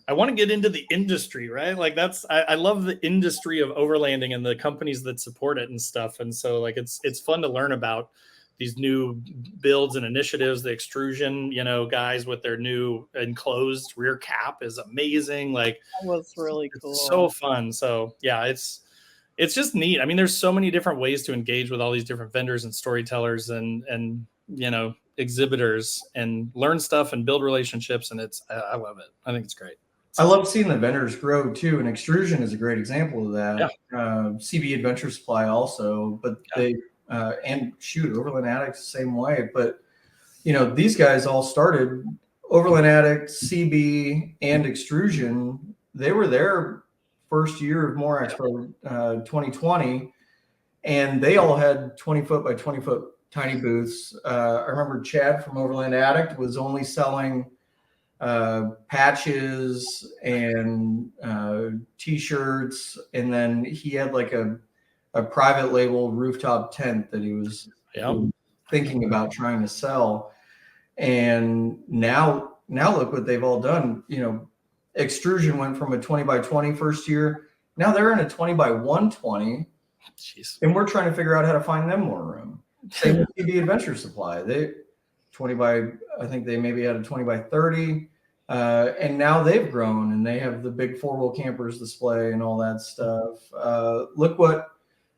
I want to get into the industry, right? Like I love the industry of overlanding and the companies that support it and stuff. And so like it's fun to learn about these new builds and initiatives. The extrusion, guys with their new enclosed rear cap is amazing. Like that was really cool. It's so fun. So yeah, it's just neat. I mean, there's so many different ways to engage with all these different vendors and storytellers and exhibitors, and learn stuff and build relationships. And I love it. I think it's great. I love seeing the vendors grow too, and extrusion is a great example of that. Yeah. CB Adventure Supply also, but they and Overland Addict the same way. But these guys all started, Overland Addict, CB, and extrusion. They were there first year of MOORE Expo 2020, and they all had 20-foot by 20-foot tiny booths. I remember Chad from Overland Addict was only selling patches and t-shirts, and then he had like a private label rooftop tent that he was thinking about trying to sell. And now look what they've all done. Extrusion went from a 20 by 20 first year. Now they're in a 20 by 120. Jeez. And we're trying to figure out how to find them more room. Same with CB Adventure Supply. I think they maybe had a 20 by 30. And now they've grown, and they have the big 4-wheel campers display and all that stuff. Look what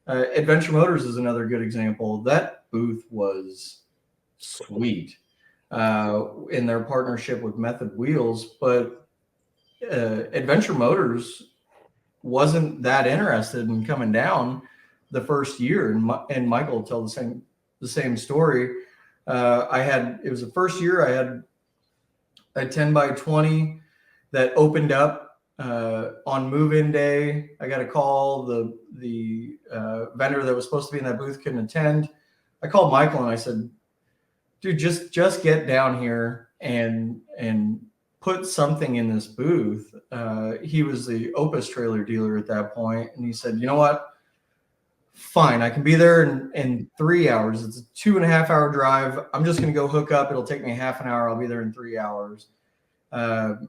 Adventure Motors is another good example. That booth was sweet in their partnership with Method Wheels, but Adventure Motors wasn't that interested in coming down the first year, and Michael will tell the same story. It was the first year I had a 10 by 20 that opened up on move-in day. I got a call. The vendor that was supposed to be in that booth couldn't attend. I called Michael and I said, dude, just get down here and put something in this booth. He was the Opus trailer dealer at that point, and he said, you know what? Fine, I can be there in 3 hours. It's a 2.5-hour drive. I'm just going to go hook up. It'll take me half an hour. I'll be there in 3 hours. And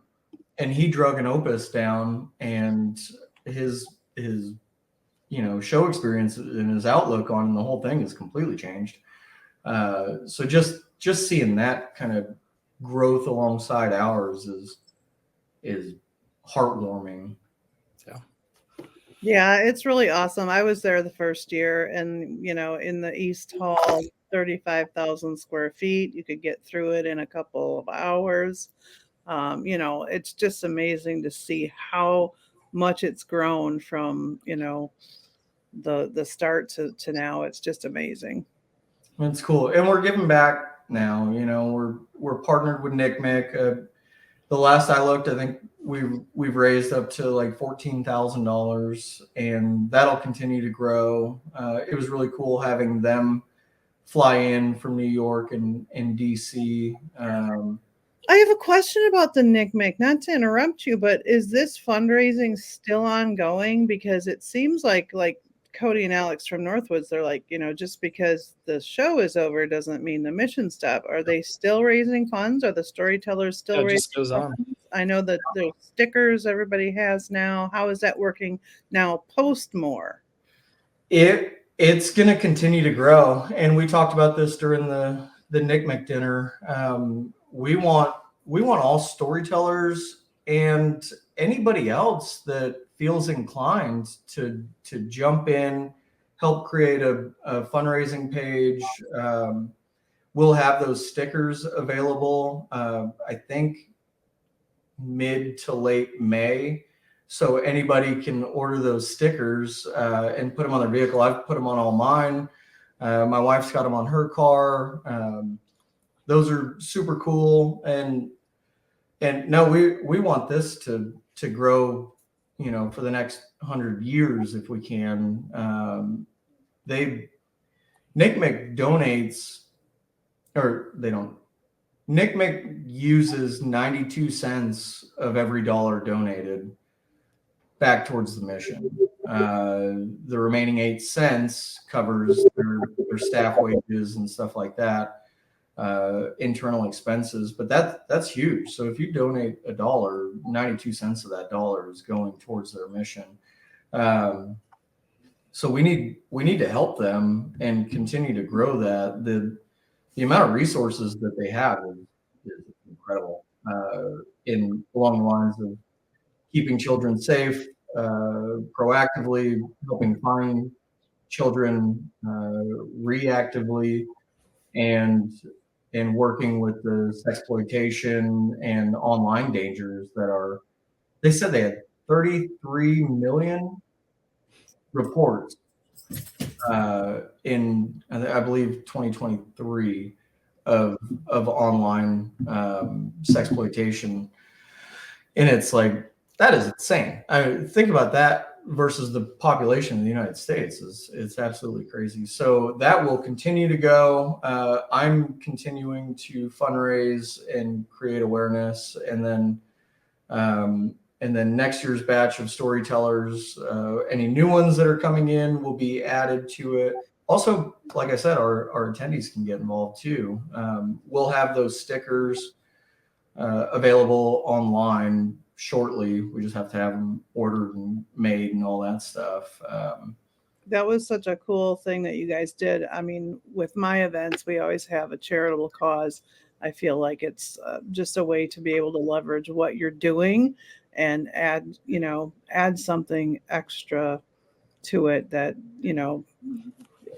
he drug an Opus down, and his show experience and his outlook on the whole thing is completely changed. So just seeing that kind of growth alongside ours is heartwarming. Yeah, it's really awesome. I was there the first year, and in the East Hall, 35,000 square feet. You could get through it in a couple of hours. It's just amazing to see how much it's grown from the start to now. It's just amazing. That's cool, and we're giving back now. We're partnered with Nick Mick, the last I looked, I think we've raised up to like $14,000, and that'll continue to grow. It was really cool having them fly in from New York and DC. I have a question about the NICMIC. Not to interrupt you, but is this fundraising still ongoing? Because it seems like Cody and Alex from Northwoods, they're like, just because the show is over doesn't mean the mission stop. Are they still raising funds? Are the Storytellers still raising just goes funds? on. I know that the stickers everybody has now. How is that working now post MOORE? It's going to continue to grow, and we talked about this during the NICMIC dinner. We want all storytellers and anybody else that feels inclined to jump in, help create a fundraising page. We'll have those stickers available, I think mid to late May. So anybody can order those stickers and put them on their vehicle. I've put them on all mine. My wife's got them on her car. Those are super cool. And no, we want this to grow, for the next 100 years if we can. NICMIC donates, or they don't. NICMIC uses 92 cents of every dollar donated back towards the mission. The remaining 8 cents covers their staff wages and stuff like that, internal expenses. But that's huge. So if you donate a dollar, 92 cents of that dollar is going towards their mission. So we need to help them and continue to grow that. The amount of resources that they have is incredible. Along the lines of keeping children safe, proactively helping find children, reactively, and working with the sexploitation and online dangers that are. They said they had 33 million reports in, I believe, 2023 of online sexploitation, and it's like, that is insane. I mean, think about that versus the population of the United States. It's absolutely crazy. So that will continue to go. I'm continuing to fundraise and create awareness, and then next year's batch of storytellers, any new ones that are coming in will be added to it. Also, like I said, our attendees can get involved too. We'll have those stickers available online shortly. We just have to have them ordered and made and all that stuff. That was such a cool thing that you guys did. I mean, with my events, we always have a charitable cause. I feel like it's just a way to be able to leverage what you're doing and add something extra to it that,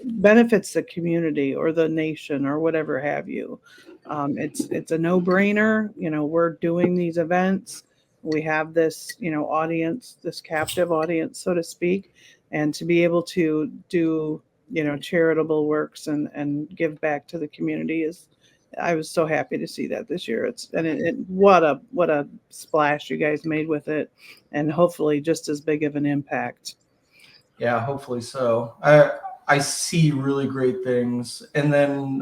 benefits the community or the nation or whatever have you. It's a no-brainer. We're doing these events. We have this, audience, this captive audience, so to speak, and to be able to do, charitable works and give back to the community I was so happy to see that this year. What a splash you guys made with it, and hopefully just as big of an impact. Yeah, hopefully so. I see really great things, and then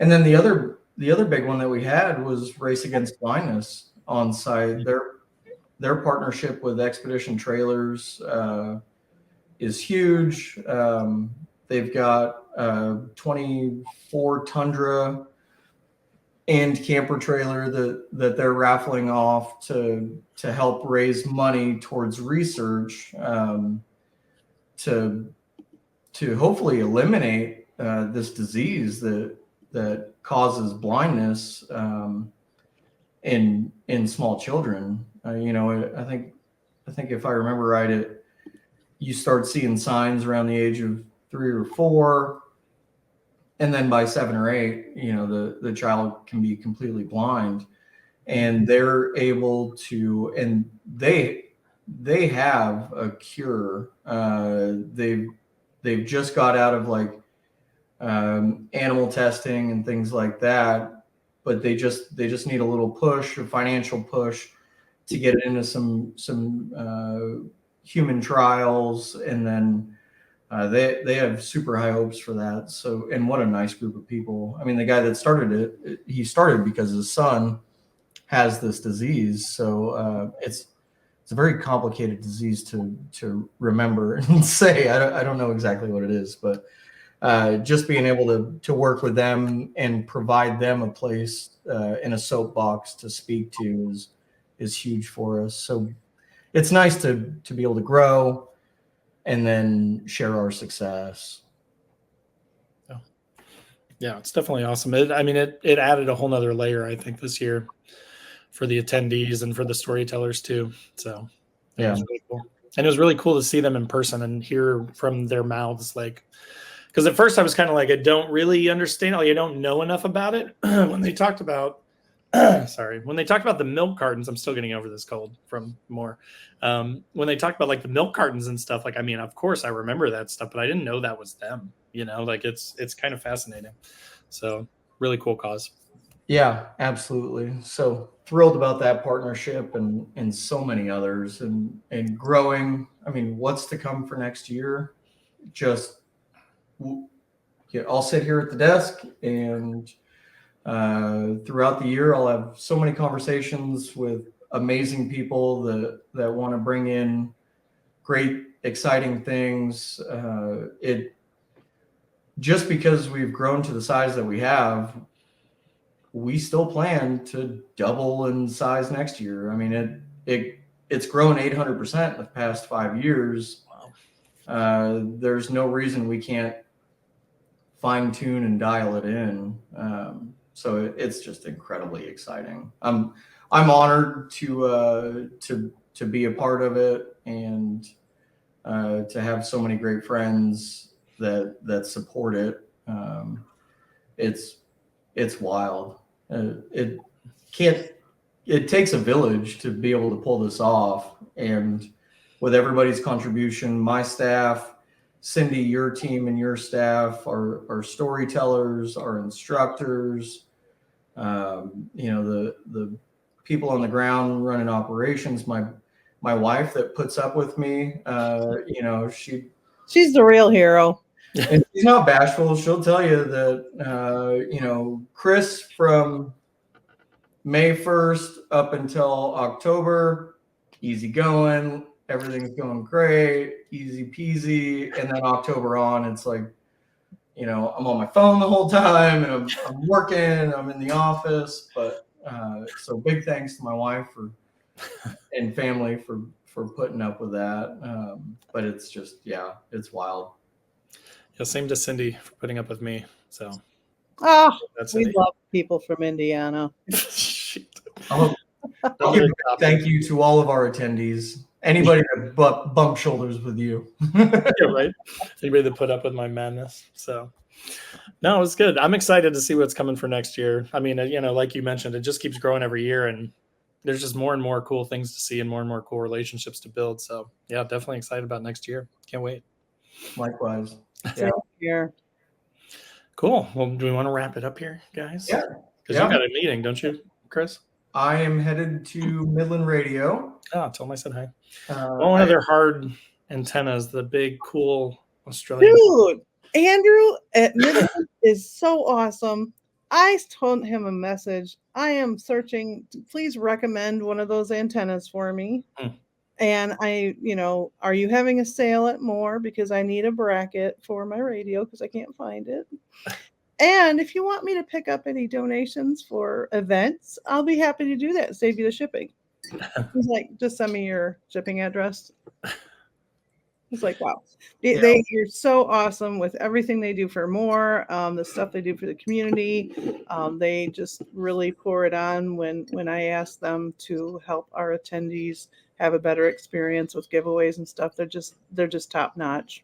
the other big one that we had was Race Against Blindness on site. Their partnership with Expedition Trailers is huge. They've got 24 Tundra and camper trailer that they're raffling off to help raise money towards research to hopefully eliminate this disease that causes blindness in small children. I think if I remember right, you start seeing signs around the age of 3 or 4, and then by 7 or 8, the child can be completely blind, and they're able to, and they have a cure. They've just got out of animal testing and things like that, but they just need a little push, a financial push, to get it into some human trials, and then they have super high hopes for that. So, and what a nice group of people. I mean, the guy that started it, he started because his son has this disease. So it's a very complicated disease to remember and say. I don't know exactly what it is, but just being able to work with them and provide them a place in a soapbox to speak to is huge for us. So it's nice to be able to grow and then share our success. Yeah, it's definitely awesome. It added a whole nother layer, I think, this year for the attendees and for the storytellers too. So yeah, it was really cool. And it was really cool to see them in person and hear from their mouths, like, because at first I was kind of like, I don't really understand, like, I don't know enough about it. When they talked about when they talked about the milk cartons, I'm still getting over this cold from MOORE. When they talked about like the milk cartons and stuff, like, I mean, of course I remember that stuff, but I didn't know that was them, like it's kind of fascinating. So really cool cause. Yeah, absolutely. So thrilled about that partnership and so many others and growing. I mean, what's to come for next year? Just I'll sit here at the desk, and throughout the year, I'll have so many conversations with amazing people that want to bring in great, exciting things. It just because we've grown to the size that we have, we still plan to double in size next year. I mean, it's grown 800% in the past 5 years. Wow. There's no reason we can't fine tune and dial it in. So it's just incredibly exciting. I'm honored to be a part of it, and to have so many great friends that support it. It's wild. It takes a village to be able to pull this off, and with everybody's contribution, my staff, Cindy, your team and your staff, our storytellers, our instructors, the people on the ground running operations, my wife that puts up with me, she's the real hero. And she's not bashful. She'll tell you that, Chris, from May 1st up until October, easy going, everything's going great, easy peasy. And then October on, it's like, I'm on my phone the whole time, and I'm working, I'm in the office. But so big thanks to my wife and family for putting up with that. But it's just, it's wild. Yeah, same to Cindy for putting up with me. So we love people from Indiana. I'll give a thank you to all of our attendees. Anybody that bump shoulders with you. Yeah, right. Anybody that put up with my madness. So no, it's good. I'm excited to see what's coming for next year. I mean, like you mentioned, it just keeps growing every year, and there's just more and more cool things to see and more cool relationships to build. So yeah, definitely excited about next year. Can't wait. Likewise. Yeah. Here. Cool. Well, do we want to wrap it up here, guys? Yeah. Because you got a meeting, don't you, Chris? I am headed to Midland Radio. Oh, tell them I said hi. One of their hard antennas, the big, cool Australian. Dude, Andrew at Midland is so awesome. I told him a message. I am searching. Please recommend one of those antennas for me. And are you having a sale at MOORE? Because I need a bracket for my radio because I can't find it. And if you want me to pick up any donations for events, I'll be happy to do that. Save you the shipping. He's like, just send me your shipping address. It's like, wow. You're so awesome with everything they do for MOORE, the stuff they do for the community. They just really pour it on when I ask them to help our attendees have a better experience with giveaways and stuff. They're just top notch.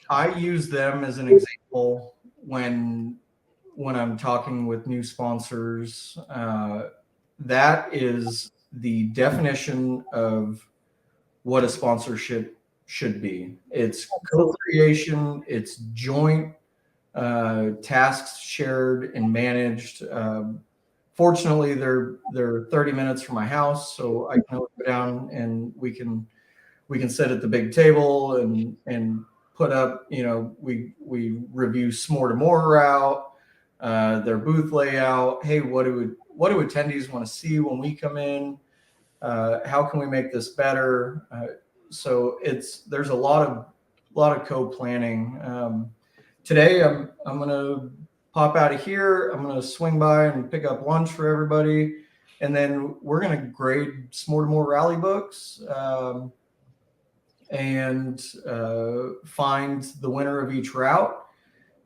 I use them as an example when I'm talking with new sponsors. That is the definition of what a sponsorship should be. It's co-creation, it's joint tasks shared and managed fortunately, they're 30 minutes from my house, so I can always go down and we can sit at the big table and put up. We review S'more to More route, their booth layout. Hey, what do attendees want to see when we come in? How can we make this better? So there's a lot of co-planning. Today I'm gonna pop out of here. I'm gonna swing by and pick up lunch for everybody, and then we're gonna grade S'more to More rally books, and find the winner of each route.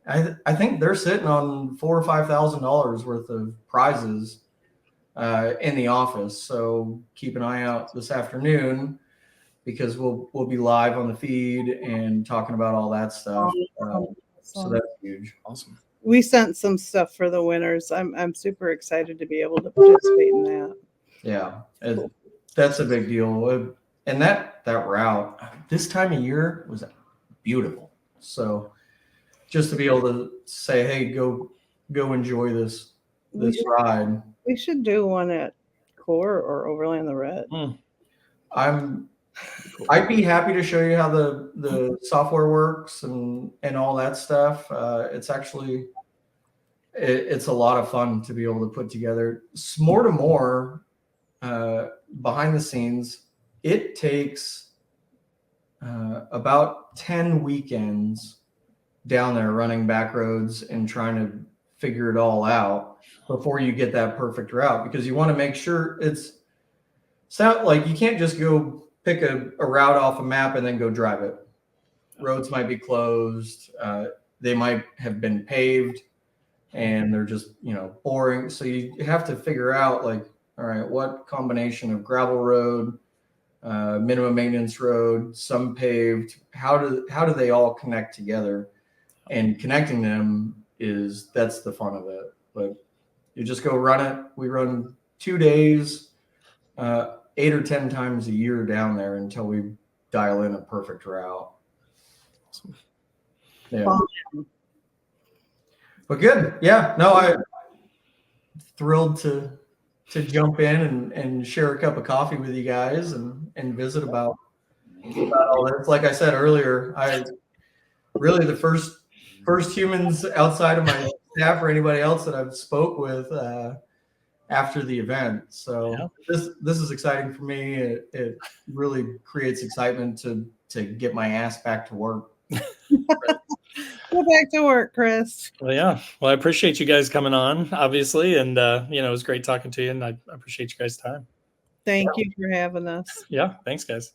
I think they're sitting on $4,000 or $5,000 worth of prizes in the office. So keep an eye out this afternoon, because we'll be live on the feed and talking about all that stuff. So that's huge. Awesome. We sent some stuff for the winners. I'm super excited to be able to participate in that. Yeah, that's a big deal. And that route this time of year was beautiful. So just to be able to say, hey, go enjoy this ride. We should do one at Core or Overland the Red. I'd be happy to show you how the software works and all that stuff. It's actually it's a lot of fun to be able to put together. S'more to More behind the scenes. It takes about 10 weekends down there running back roads and trying to figure it all out before you get that perfect route, because you want to make sure it's like you can't just go pick a route off a map and then go drive it. Roads might be closed. They might have been paved and they're just, boring. So you have to figure out, like, all right, what combination of gravel road, minimum maintenance road, some paved, how do they all connect together? And connecting them that's the fun of it. But you just go run it. We run 2 days, 8 or 10 times a year down there until we dial in a perfect route. Yeah. But good. Yeah. No, I'm thrilled to jump in and share a cup of coffee with you guys and visit about all this. Like I said earlier, I really the first humans outside of my staff or anybody else that I've spoke with after the event. So this is exciting for me. It really creates excitement to get my ass back to work. Go back to work, Chris. Well, yeah. Well, I appreciate you guys coming on, obviously. And, it was great talking to you, and I appreciate you guys' time. Thank you for having us. Yeah. Thanks, guys.